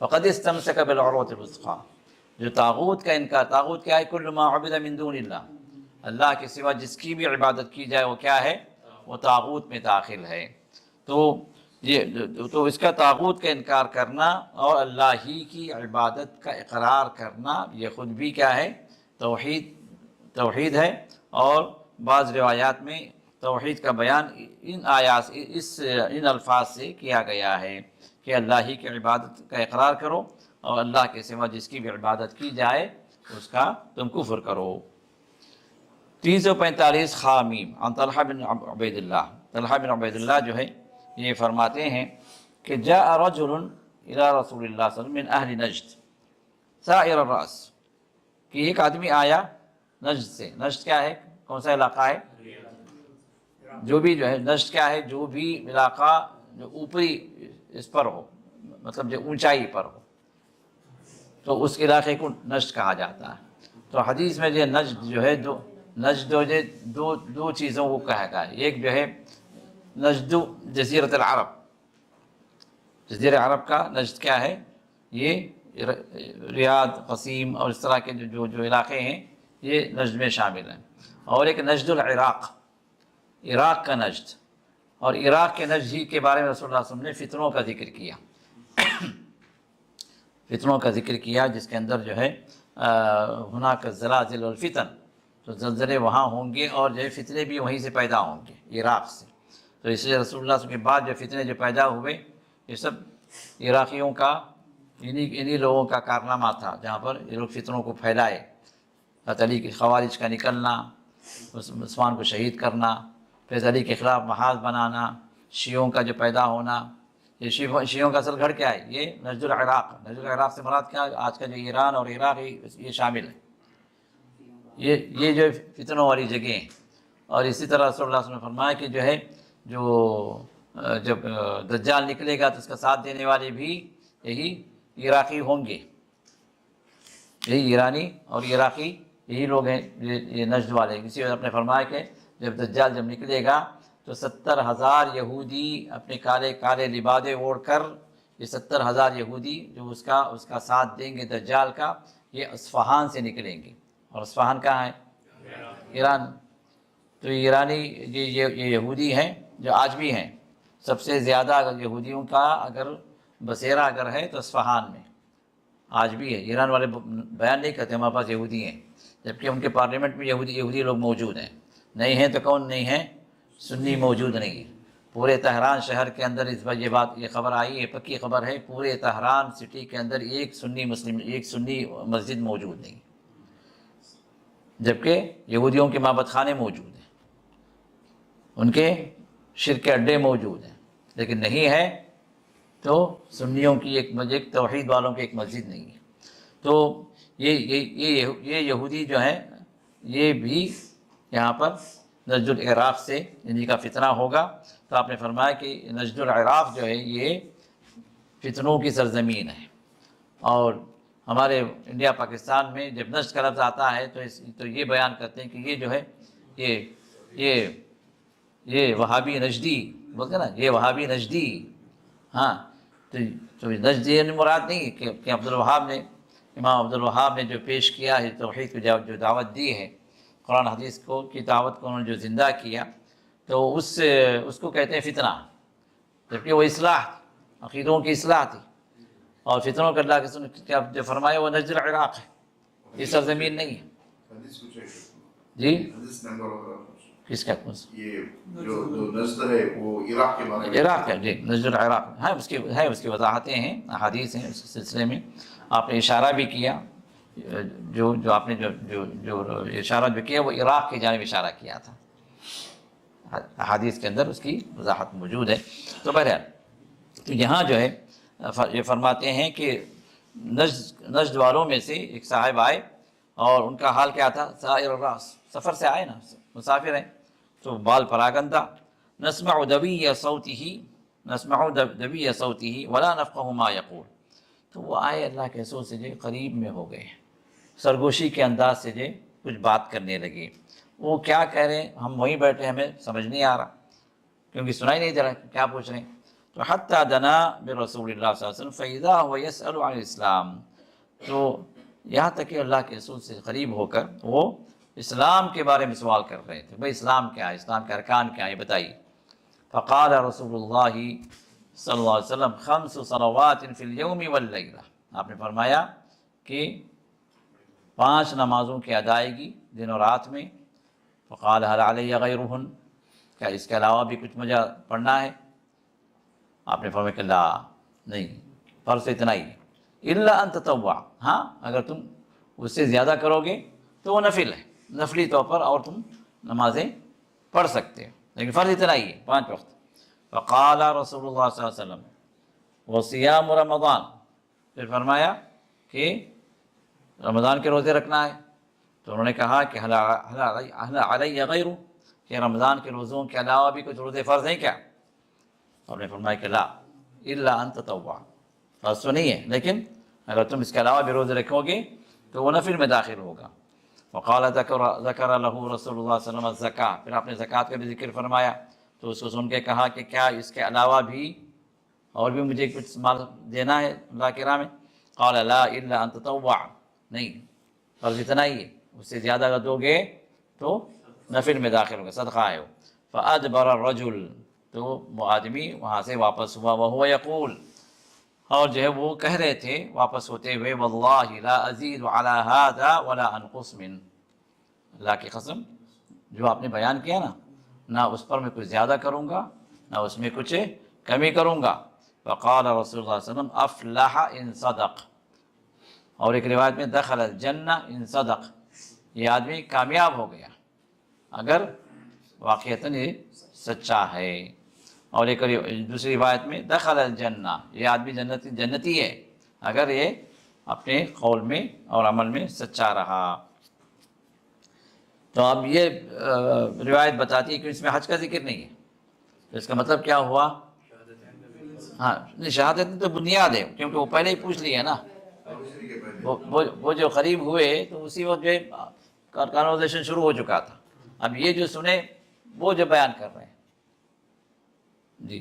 فقد استمسک بالعروۃ الوثقی۔ جو طاغوت کا انکار، طاغوت کیا ہے؟ کل ما عبد من دون اللہ، اللہ کے سوا جس کی بھی عبادت کی جائے وہ کیا ہے؟ وہ طاغوت میں داخل ہے۔ تو اس کا طاغوت کا انکار کرنا اور اللہ ہی کی عبادت کا اقرار کرنا، یہ خود بھی کیا ہے؟ توحید ہے۔ اور بعض روایات میں توحید کا بیان ان الفاظ سے کیا گیا ہے کہ اللہ ہی کی عبادت کا اقرار کرو، اور اللہ کے سوا جس کی بھی عبادت کی جائے اس کا تم کفر کرو۔ 345 خامیم، عن طلحہ بن عبید اللہ، طلحہ بن عبید اللہ جو ہے یہ فرماتے ہیں کہ جاء رجل الى رسول اللہ صلی اللہ علیہ وسلم من اہل نجد سائر الراس، کہ ایک آدمی آیا نجد سے۔ نجد کیا ہے؟ کون سا علاقہ ہے؟ جو بھی جو ہے نجد کیا ہے، جو بھی علاقہ جو اوپری اس پر ہو، مطلب جو اونچائی پر ہو، تو اس علاقے کو نجد کہا جاتا ہے۔ تو حدیث میں جو نجد جو ہے دو چیزوں کو کہا گیا ہے۔ ایک جو ہے نجد جزیرۃ العرب، جزیرہ عرب کا نجد کیا ہے، یہ ریاض، قصیم اور اس طرح کے جو علاقے ہیں یہ نجد میں شامل ہیں۔ اور ایک نجد العراق، عراق کا نجد، اور عراق کے نجد ہی کے بارے میں رسول اللہ صلی اللہ علیہ وسلم نے فتنوں کا ذکر کیا، فتنوں کا ذکر کیا، جس کے اندر جو ہے ہناک الزلازل والفتن، تو زلزلے وہاں ہوں گے اور جو ہے فتنے بھی وہیں سے پیدا ہوں گے، عراق سے۔ تو اس لیے رسول اللہ صلی اللہ علیہ وسلم کے بعد جو فتنے جو پیدا ہوئے، یہ سب عراقیوں کا، انہی لوگوں کا کارنامہ تھا، جہاں پر یہ لوگ فتنوں کو پھیلائے۔ حضرت علی کے خوارج کا نکلنا، عثمان کو شہید کرنا، پھر علی کے خلاف محاذ بنانا، شیعوں کا جو پیدا ہونا۔ یہ شیعوں کا اصل گھر کیا ہے؟ یہ نجد العراق، نجد العراق سے مراد کیا ہے؟ آج کا جو ایران اور عراق یہ شامل ہے، یہ جو فتنوں والی جگہیں ہیں۔ اور اسی طرح رسول اللہ صلی اللہ علیہ وسلم نے فرمایا کہ جو ہے جب دجال نکلے گا تو اس کا ساتھ دینے والے بھی یہی عراقی ہوں گے، یہی ایرانی اور عراقی یہی لوگ ہیں، یہ نجد والے۔ اسی وجہ نے فرمایا کہ جب دجال جب نکلے گا تو 70,000 یہودی اپنے کالے کالے لبادے اوڑھ کر، یہ 70,000 یہودی جو اس کا ساتھ دیں گے دجال کا، یہ اصفہان سے نکلیں گے۔ اور اصفہان کہاں ہے؟ ایران۔ تو ایرانی یہ یہودی ہیں جو آج بھی ہیں، سب سے زیادہ اگر یہودیوں کا اگر بسیرا اگر ہے تو اصفہان میں آج بھی ہے۔ ایران والے بیان نہیں کرتے ہمارے پاس یہودی ہیں، جبکہ ان کے پارلیمنٹ میں یہودی لوگ موجود ہیں۔ نہیں ہیں تو کون نہیں ہیں؟ سنی موجود نہیں ہے۔ پورے تہران شہر کے اندر اس بار یہ خبر آئی ہے، پکی خبر ہے، پورے تہران سٹی کے اندر ایک سنی مسجد موجود نہیں، جبکہ یہودیوں کے معبد خانے موجود ہیں، ان کے شرک کے اڈے موجود ہیں، لیکن نہیں ہے تو سنیوں کی ایک توحید والوں کی ایک مسجد نہیں ہے۔ تو یہ یہودی جو ہیں یہ بھی یہاں پر نجد العراق سے انہی کا فتنہ ہوگا۔ تو آپ نے فرمایا کہ نجد العراق جو ہے یہ فتنوں کی سرزمین ہے۔ اور ہمارے انڈیا پاکستان میں جب نجد کا لفظ آتا ہے تو یہ بیان کرتے ہیں کہ یہ جو ہے یہ وہابی نجدی بولتے ہیں نا، یہ وہابی نجدی۔ ہاں، تو نجدی مراد نہیں کہ امام عبدالوہاب نے جو پیش کیا ہے توحید کو جو دعوت دی ہے، قرآن حدیث کی دعوت کو انہوں نے جو زندہ کیا، تو اس کو کہتے ہیں فتنہ، جبکہ وہ اصلاح، عقیدوں کی اصلاح تھی۔ اور فتنوں کا اللہ کے سن کیا جو فرمایا وہ نجد العراق ہے، یہ سرزمین نہیں ہے۔ جی کس کا یہ جو نجد ہے وہ عراق کے بارے میں؟ عراق ہے، جی نجد العراق ہے، اس کی وضاحتیں ہیں، احادیث ہیں اس سلسلے میں۔ آپ نے اشارہ بھی کیا، جو آپ نے جو اشارہ جو کیا وہ عراق کی جانب اشارہ کیا تھا، احادیث کے اندر اس کی وضاحت موجود ہے۔ تو بہرحال تو یہاں جو ہے یہ فرماتے ہیں کہ نجد والوں میں سے ایک صاحب آئے اور ان کا حال کیا تھا؟ سائر الراس، سفر سے آئے نا، مسافر ہیں، تو بال پراگندہ، نسمع دوی صوته ولا نفقه ما یقول۔ تو وہ آئے اللہ کے رسول سے جو قریب میں ہو گئے، سرگوشی کے انداز سے جو کچھ بات کرنے لگے۔ وہ کیا کہہ رہے ہیں ہم وہیں بیٹھے، ہمیں سمجھ نہیں آ رہا، کیونکہ سنائی نہیں دے رہا کیا پوچھ رہے ہیں۔ تو حتی دنا برسول اللہ صلی اللہ علیہ وسلم فاذا هو يسأل عن الاسلام، تو یہاں تک کہ اللہ کے رسول سے قریب ہو کر وہ اسلام کے بارے میں سوال کر رہے تھے، بھئی اسلام کیا ہے، اسلام کے ارکان کیا ہے بتائیے۔ فقال رسول اللہ صلی اللہ علیہ وسلم 5 صلوات فی اليوم واللیلہ، آپ نے فرمایا کہ 5 نمازوں کی ادائیگی دن اور رات میں۔ فقال هل علی غیرہن، کیا اس کے علاوہ بھی کچھ مجھے پڑھنا ہے؟ آپ نے فرمایا کہ لا، نہیں، فرض اتنا ہی ہے، الا ان تطوع، ہاں اگر تم اس سے زیادہ کرو گے تو وہ نفل ہے، نفلی طور پر اور تم نمازیں پڑھ سکتے ہو، لیکن فرض اتنا ہی ہے 5 وقت۔ فقال رسول اللہ صلی اللہ علیہ وسلم وصیام رمضان، پھر فرمایا کہ رمضان کے روزے رکھنا ہے۔ تو انہوں نے کہا کہ هل علی غیرہ، کہ رمضان کے روزوں کے علاوہ بھی کچھ روزے فرض ہیں کیا؟ آپ نے فرمایا کہ لا الا ان تطوع، فرض تو نہیں ہے، لیکن اگر تم اس کے علاوہ بھی روزے رکھو گے تو وہ نفل میں داخل ہوگا۔ وقال ذکر له رسول اللہ صلی اللہ علیہ وسلم الزکاۃ، پھر آپ نے زکوٰۃ کا بھی ذکر فرمایا، تو اس کو سن کے کہا کہ کیا اس کے علاوہ بھی اور بھی مجھے کچھ مال دینا ہے اللہ کی راہ میں؟ قال لا الا ان تطوع، نہیں، فرض اتنا ہی ہے، اس سے زیادہ اگر دو گے تو نفل میں داخل ہوگا، صدقہ ہے وہ۔ فادبر الرجل، تو وہ آدمی وہاں سے واپس ہوا، وهو یقول، اور جو ہے وہ کہہ رہے تھے واپس ہوتے ہوئے، واللہ لا ازید علی ھذا ولا انقص من، اللہ کی قسم جو آپ نے بیان کیا نا، نہ اس پر میں کچھ زیادہ کروں گا نہ اس میں کچھ کمی کروں گا۔ فقال رسول اللہ صلی اللہ علیہ وسلم افلح ان صدق، اور ایک روایت میں دخل الجنہ ان صدق، یہ آدمی کامیاب ہو گیا اگر واقعتاً یہ سچا ہے۔ اور ایک دوسری روایت میں دخل الجنہ، یہ آدمی جنتی ہے اگر یہ اپنے قول میں اور عمل میں سچا رہا۔ تو اب یہ روایت بتاتی ہے کہ اس میں حج کا ذکر نہیں ہے، تو اس کا مطلب کیا ہوا؟ ہاں نہیں، شہادت تو بنیاد ہے، کیونکہ وہ پہلے ہی پوچھ لیا نا، وہ جو قریب ہوئے تو اسی وقت جو ہے کانورزیشن شروع ہو چکا تھا، اب یہ جو سنے وہ جو بیان کر رہے ہیں جی۔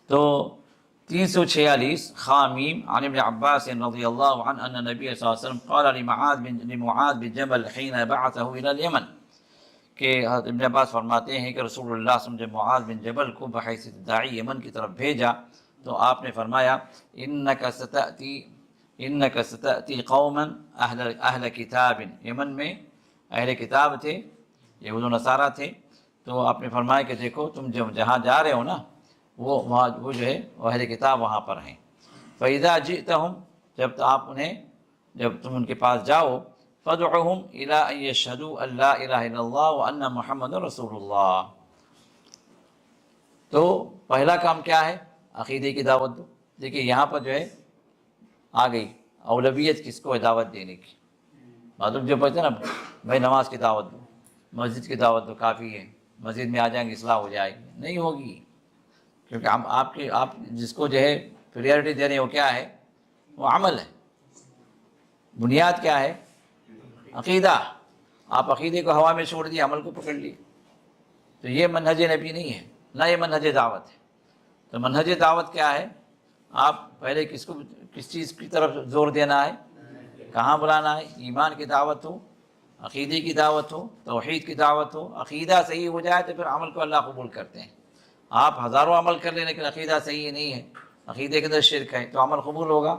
تو 346 خامیم عن ابن عباس رضی اللہ عنہ ان نبی صلی اللہ علیہ وسلم قال لمعاذ بن جبل حين بعثه الى اليمن، کہ حضرت ابن عباس فرماتے ہیں کہ رسول اللہ صلی اللہ علیہ وسلم جب معاذ بن جبل کو بحیثیت داعی یمن کی طرف بھیجا تو آپ نے فرمایا انک ستأتی قوما اہل کتاب، یمن میں اہل کتاب تھے، یہود و نصارہ تھے، تو آپ نے فرمایا کہ دیکھو تم جہاں جا رہے ہو نا وہ جو ہے وہ اہل کتاب وہاں پر ہیں۔ فَإِذَا جِئْتَهُمْ، جب تم ان کے پاس جاؤ، فَادْعُهُمْ إِلَىٰ أَن يَشْهَدُوا أَن لَا إِلَٰهَ إِلَّا اللَّهُ وَأَنَّ مُحَمَّدًا رَسُولُ اللَّهِ۔ تو پہلا کام کیا ہے؟ عقیدے کی دعوت دو۔ دیکھیے یہاں پر جو ہے آ گئی اولویت کس کو ہے دعوت دینے کی، معلوم جو پڑھتے ہیں نا بھائی نماز کی دعوت دو، مسجد کی دعوت دو، کافی ہے، مسجد میں آ جائیں گے اصلاح ہو جائے گی، نہیں ہوگی، کیونکہ آپ جس کو جو ہے پریارٹی دے رہے ہیں وہ کیا ہے؟ وہ عمل ہے، بنیاد کیا ہے؟ عقیدہ۔ آپ عقیدے کو ہوا میں چھوڑ دیا، عمل کو پکڑ لیے، تو یہ منہج نبی نہیں ہے، نہ یہ منہج دعوت ہے۔ تو منہج دعوت کیا ہے؟ آپ پہلے کس چیز کی طرف زور دینا ہے، کہاں بلانا ہے؟ ایمان کی دعوت ہو، عقیدے کی دعوت ہو، توحید کی دعوت ہو، عقیدہ صحیح ہو جائے تو پھر عمل کو اللہ قبول کرتے ہیں۔ آپ ہزاروں عمل کر لیں لیکن عقیدہ صحیح نہیں ہے، عقیدے کے اندر شرک ہے، تو عمل قبول ہوگا؟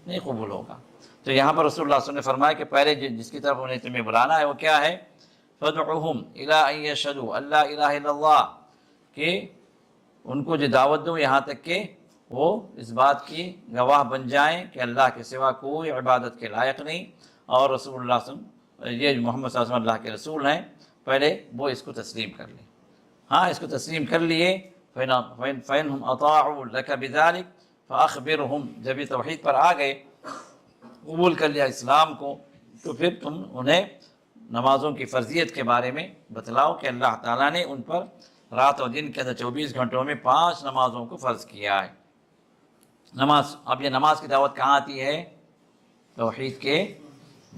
نہیں قبول ہوگا۔ تو یہاں پر رسول اللہ صلی اللہ علیہ وسلم نے فرمایا کہ پہلے جس کی طرف انہیں تمہیں بلانا ہے وہ کیا ہے؟ فَادْعُهُمْ إِلَىٰ أَن يَشْهَدُوا أَن لَا إِلَٰهَ إِلَّا اللَّهُ، کہ ان کو جو دعوت دو یہاں تک کہ وہ اس بات کی گواہ بن جائیں کہ اللہ کے سوا کوئی عبادت کے لائق نہیں، اور رسول اللہ صلی اللہ علیہ وسلم، یہ محمد صلی اللہ علیہ وسلم اللہ کے رسول ہیں، پہلے وہ اس کو تسلیم کر لیں۔ ہاں اس کو تسلیم کر لیے، فَإِنْهُمْ أَطَاعُوا لَكَ بِذَلِكَ فَأَخْبِرْهُمْ، جب یہ توحید پر آ گئے، قبول کر لیا اسلام کو، تو پھر تم انہیں نمازوں کی فرضیت کے بارے میں بتلاؤ کہ اللہ تعالیٰ نے ان پر رات اور دن کے اندر 24 گھنٹوں میں 5 نمازوں کو فرض کیا ہے۔ نماز، اب یہ نماز کی دعوت کہاں آتی ہے؟ توحید کے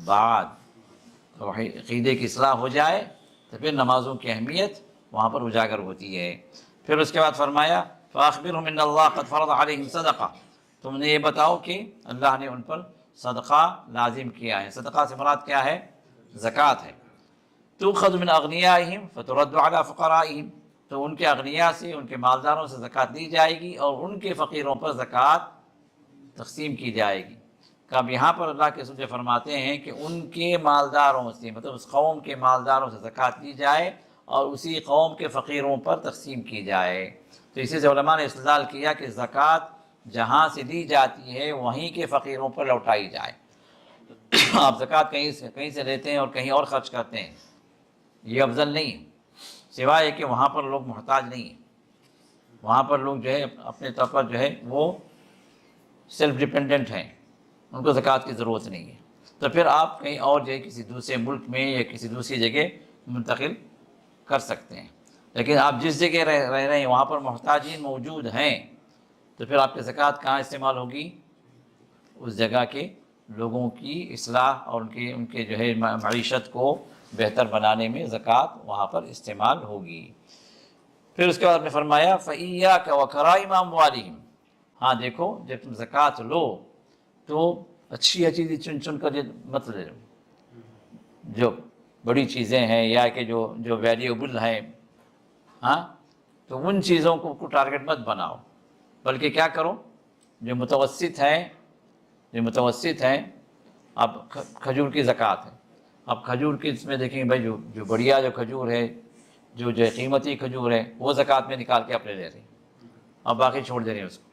بعد، توحید عقیدے کی اصلاح ہو جائے تو پھر نمازوں کی اہمیت وہاں پر اجاگر ہوتی ہے۔ پھر اس کے بعد فرمایا فَأَخْبِرْهُمْ إِنَّ اللَّهَ قَدْ فَرَضَ عَلَيْهِمْ صَدَقَةً، تم نے یہ بتاؤ کہ اللہ نے ان پر صدقہ لازم کیا ہے۔ صدقہ سے مراد کیا ہے؟ زکوٰۃ ہے۔ تُؤْخَذُ مِنْ أَغْنِيَائِهِمْ فَتُرَدُّ عَلَىٰ فُقَرَائِهِمْ، تو ان کے اغنیاء سے، ان کے مالداروں سے زکوٰۃ لی جائے گی اور ان کے فقیروں پر زکوٰۃ تقسیم کی جائے گی۔ اب یہاں پر اللہ کے رسول فرماتے ہیں کہ ان کے مالداروں سے، مطلب اس قوم کے مالداروں سے زکوٰۃ لی جائے اور اسی قوم کے فقیروں پر تقسیم کی جائے۔ تو اسی سے علماء نے استدلال کیا کہ زکوٰۃ جہاں سے لی جاتی ہے وہیں کے فقیروں پر لوٹائی جائے۔ آپ زکوٰۃ کہیں سے لیتے ہیں اور کہیں اور خرچ کرتے ہیں، یہ افضل نہیں ہے، سوائے کہ وہاں پر لوگ محتاج نہیں ہیں، وہاں پر لوگ جو ہے اپنے طور پر جو ہے وہ سیلف ڈیپینڈنٹ ہیں، ان کو زکوٰۃ کی ضرورت نہیں ہے، تو پھر آپ کہیں اور جو ہے کسی دوسرے ملک میں یا کسی دوسری جگہ منتقل کر سکتے ہیں، لیکن آپ جس جگہ رہ رہے ہیں وہاں پر محتاجین موجود ہیں تو پھر آپ کی زکوٰۃ کہاں استعمال ہوگی؟ اس جگہ کے لوگوں کی اصلاح اور ان کے جو ہے معیشت کو بہتر بنانے میں زکوٰۃ وہاں پر استعمال ہوگی۔ پھر اس کے بعد میں فرمایا فَإِيَّاكَ وَكَرَائِمَ أَمْوَالِهِمْ، ہاں دیکھو جب تم زکوٰۃ لو تو اچھی چیزیں چن چن کر مت لے، جو بڑی چیزیں ہیں یا کہ جو ویلیوبل ہیں، ہاں تو ان چیزوں کو ٹارگٹ مت بناؤ، بلکہ کیا کرو جو متوسط ہیں۔ اب کھجور کی زکوٰۃ ہے، اب کھجور کی اس میں دیکھیں بھائی جو بڑھیا جو کھجور ہے، جو قیمتی کھجور ہے وہ زکوٰۃ میں نکال کے اپنے لے رہے ہیں، اب باقی چھوڑ دے رہے ہیں اس کو۔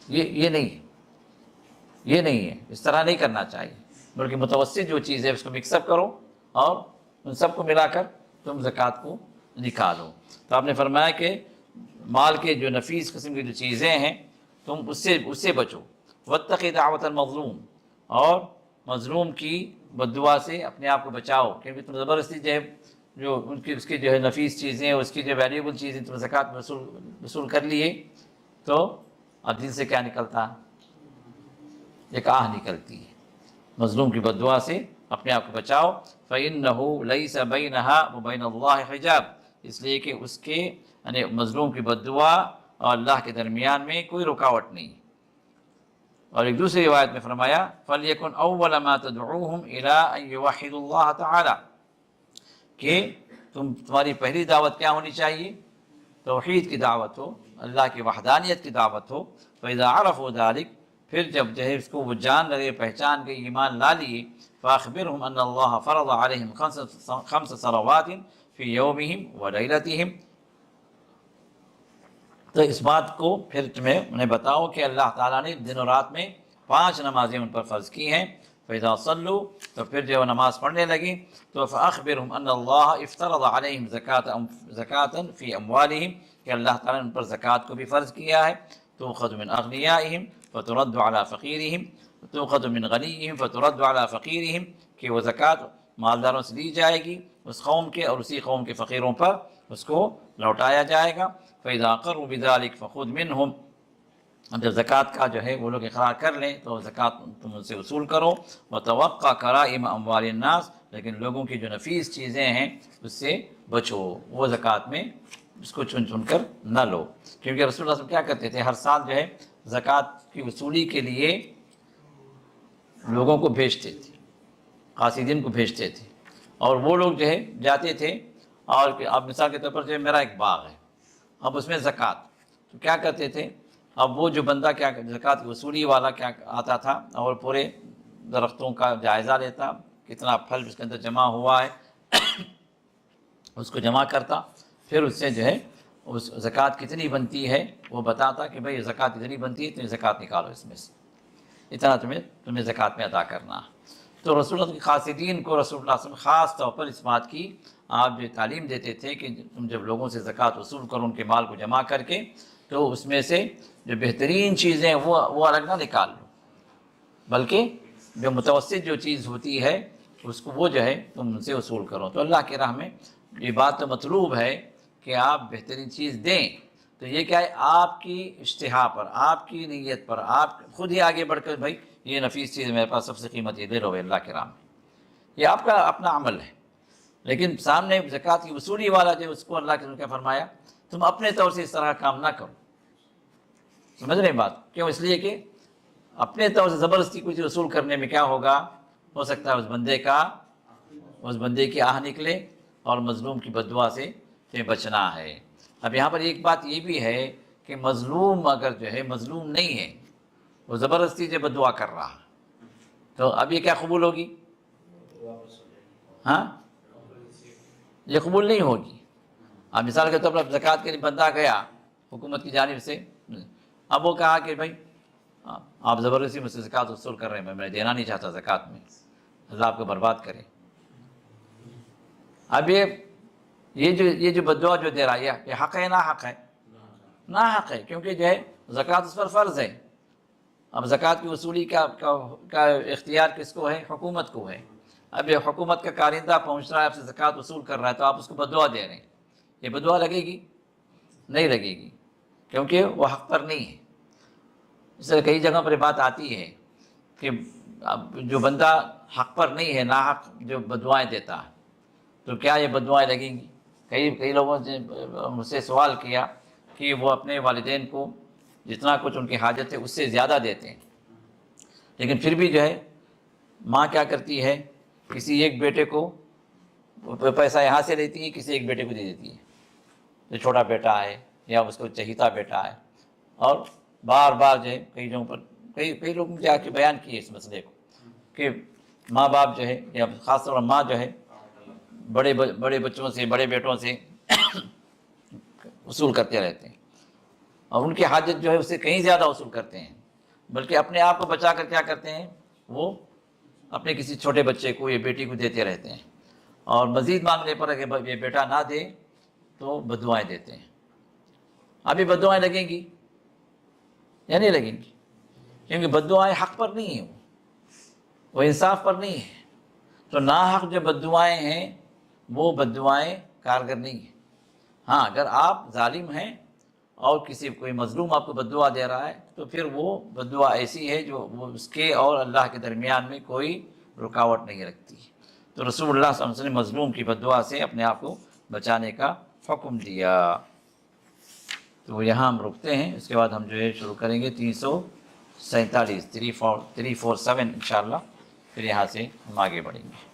یہ نہیں ہے، اس طرح نہیں کرنا چاہیے، بلکہ متوسط جو چیز ہے اس کو مکس اپ کرو اور ان سب کو ملا کر تم زکوٰۃ کو نکالو۔ تو آپ نے فرمایا کہ مال کے جو نفیس قسم کی جو چیزیں ہیں تم اس سے بچو، واتقی دعوت المظلوم، اور مظلوم کی بد دعا سے اپنے آپ کو بچاؤ، کیونکہ تم زبردستی جو اس کی جو ہے نفیس چیزیں، اس کی جو ویلیوبل چیزیں تم زکوٰۃ میں وصول کر لیے تو اب دل سے کیا نکلتا؟ ایک آہ نکلتی ہے۔ مظلوم کی بد دعا سے اپنے آپ کو بچاؤ، فَإِنَّهُ لَيْسَ بَيْنَهَا وَبَيْنَ اللَّهِ حِجَابٌ، اس لیے کہ اس کے یعنی مظلوم کی بد دعا اور اللہ کے درمیان میں کوئی رکاوٹ نہیں۔ اور ایک دوسری روایت میں فرمایا فَلْيَكُنْ أَوَّلَ مَا تَدْعُوهُمْ إِلَىٰ أَن يُوَحِّدُوا اللَّهَ تَعَالَىٰ، کہ تمہاری پہلی دعوت کیا ہونی چاہیے؟ توحید کی دعوت ہو، اللہ کی وحدانیت کی دعوت ہو۔ فَإِذَا عَرَفُوا ذَلِكَ، پھر جب جو ہے اس کو وہ جان لگے، پہچان گئے، ایمان لا لیے، فَأَخْبِرْهُمْ أَنَّ اللَّهَ فَرَضَ عَلَيْهِمْ خَمْسَ صَلَوَاتٍ فِي يَوْمِهِمْ وَلَيْلَتِهِمْ، تو اس بات کو پھر انہیں بتاؤ کہ اللہ تعالیٰ نے دن و رات میں 5 نمازیں ان پر فرض کی ہیں۔ فَإِذَا صَلُّوا، تو پھر جب وہ نماز پڑھنے لگی تو فَأَخْبِرْهُمْ أَنَّ اللَّهَ افْتَرَضَ عَلَيْهِمْ زَكَاةً فِي أَمْوَالِهِمْ، کہ اللہ تعالیٰ نے ان پر زکوٰۃ کو بھی فرض کیا ہے، تُؤْخَذُ مِنْ أَغْنِيَائِهِمْ فَتُرَدُّ عَلَىٰ فَقِيرِهِمْ، تُؤْخَذُ مِنْ غَنِيِّهِمْ فَتُرَدُّ عَلَىٰ فَقِيرِهِمْ، کہ وہ زکوٰۃ مالداروں سے لی جائے گی اس قوم کے اور اسی قوم کے فقیروں پر اس کو لوٹایا جائے گا۔ فَإِذَا قَرُّوا بِذَلِكَ فَخُذْ مِنْهُمْ، جب زکوٰۃ کا جو ہے وہ لوگ اقرار کر لیں تو زکوٰۃ تم ان سے وصول کرو۔ وَتَوَقَّ كَرَائِمَ أَمْوَالِ النَّاسِ، لیکن لوگوں کی جو نفیس چیزیں ہیں اس سے بچو، وہ زکوٰۃ میں اس کو چن چن کر نہ لو، کیونکہ رسول اللہ صلی اللہ علیہ وسلم کیا کرتے تھے، ہر سال جو ہے زکوٰۃ کی وصولی کے لیے لوگوں کو بھیجتے تھے، قاصدین کو بھیجتے تھے، اور وہ لوگ جو ہے جاتے تھے، اور اب مثال کے طور پر جو ہے میرا ایک باغ ہے، اب اس میں زکوٰۃ، تو کیا کرتے تھے، اب وہ جو بندہ کیا زکوٰۃ کی وصولی والا کیا آتا تھا اور پورے درختوں کا جائزہ لیتا، کتنا پھل اس کے اندر جمع ہوا ہے اس کو جمع کرتا، پھر اس سے جو ہے اس زکوٰۃ کتنی بنتی ہے وہ بتاتا کہ بھئی زکوٰۃ اتنی بنتی ہے، تمہیں زکوٰۃ نکالو اس میں سے، اتنا تمہیں زکوٰۃ میں ادا کرنا۔ تو رسول اللہ کے قاصدین کو رسول اللہ صلی اللہ علیہ وسلم خاص طور پر اس بات کی آپ جو تعلیم دیتے تھے کہ تم جب لوگوں سے زکوٰۃ وصول کرو، ان کے مال کو جمع کر کے، تو اس میں سے جو بہترین چیزیں وہ الگ نہ نکال لو، بلکہ جو متوسط جو چیز ہوتی ہے اس کو وہ جو ہے تم ان سے وصول کرو۔ تو اللہ کی راہ میں یہ بات تو مطلوب ہے کہ آپ بہترین چیز دیں، تو یہ کیا ہے، آپ کی اشتہا پر، آپ کی نیت پر، آپ خود ہی آگے بڑھ کر بھائی یہ نفیس چیز میرے پاس سب سے قیمتی دے لو اللہ کے راہ میں، یہ آپ کا اپنا عمل ہے۔ لیکن سامنے زکوٰۃ کی وصولی والا جو اس کو اللہ کے رسول نے فرمایا تم اپنے طور سے اس طرح کا کام نہ کرو، سمجھ رہے ہیں بات؟ کیوں؟ اس لیے کہ اپنے طور سے زبردستی کچھ وصول کرنے میں کیا ہوگا، ہو سکتا ہے اس بندے کی آہ نکلے اور مظلوم کی بد دعا سے تمہیں بچنا ہے۔ اب یہاں پر ایک بات یہ بھی ہے کہ مظلوم اگر جو ہے مظلوم نہیں ہے، وہ زبردستی جو بد دعا کر رہا، تو اب یہ کیا قبول ہوگی؟ ہاں، یہ قبول نہیں ہوگی۔ اب مثال کے طور پر زکوٰۃ کے لیے بندہ گیا حکومت کی جانب سے، اب وہ کہا کہ بھائی آپ زبردستی مجھ سے زکوٰۃ وصول کر رہے ہیں، میں دینا نہیں چاہتا زکوٰۃ میں، اللہ آپ کو برباد کرے۔ اب یہ جو بد دعا جو دے رہا ہے یہ حق ہے نا حق ہے؟ نا حق ہے، کیونکہ جو ہے زکوٰۃ اس پر فرض ہے۔ اب زکوٰۃ کی وصولی کا اختیار کس کو ہے؟ حکومت کو ہے، اب یہ حکومت کا کارندہ پہنچ رہا ہے، آپ سے زکوٰۃ وصول کر رہا ہے، تو آپ اس کو بددعا دے رہے ہیں، یہ بددعا لگے گی؟ نہیں لگے گی، کیونکہ وہ حق پر نہیں ہے۔ اس طرح کئی جگہوں پر یہ بات آتی ہے کہ اب جو بندہ حق پر نہیں ہے، ناحق جو بددعائیں دیتا ہے، تو کیا یہ بددعائیں لگیں گی؟ کئی لوگوں نے مجھ سے سوال کیا کہ وہ اپنے والدین کو جتنا کچھ ان کی حاجت ہے اس سے زیادہ دیتے ہیں، لیکن پھر بھی جو ہے ماں کیا کرتی ہے، کسی ایک بیٹے کو پیسہ یہاں سے لیتی ہے، کسی ایک بیٹے کو دے دیتی ہے، جو چھوٹا بیٹا ہے یا اس کو چہیتا بیٹا ہے، اور بار بار جو ہے کئی جگہوں پر کئی لوگ مجھے آ کے بیان کیے اس مسئلے کو کہ ماں باپ جو ہے یا خاص طور پر ماں جو ہے بڑے بچوں سے، بڑے بیٹوں سے وصول کرتے رہتے ہیں، اور ان کی حاجت جو ہے اس سے کہیں زیادہ وصول کرتے ہیں، بلکہ اپنے آپ کو بچا کر کیا کرتے ہیں، وہ اپنے کسی چھوٹے بچے کو یا بیٹی کو دیتے رہتے ہیں، اور مزید مانگنے پر اگر یہ بیٹا نہ دے تو بددعائیں دیتے ہیں۔ اب یہ بددعائیں لگیں گی یا نہیں لگیں گی؟ کیونکہ بددعائیں حق پر نہیں ہیں، وہ انصاف پر نہیں ہے، تو ناحق جو بددعائیں ہیں وہ بددعائیں کارگر نہیں ہیں۔ ہاں، اگر آپ ظالم ہیں اور کوئی مظلوم آپ کو بددعا دے رہا ہے تو پھر وہ بددعا ایسی ہے جو وہ اس کے اور اللہ کے درمیان میں کوئی رکاوٹ نہیں رکھتی، تو رسول اللہ صلی اللہ علیہ وسلم نے مظلوم کی بددعا سے اپنے آپ کو بچانے کا حکم دیا۔ تو یہاں ہم رکتے ہیں، اس کے بعد ہم جو ہے شروع کریں گے 347 347 انشاءاللہ، پھر یہاں سے ہم آگے بڑھیں گے۔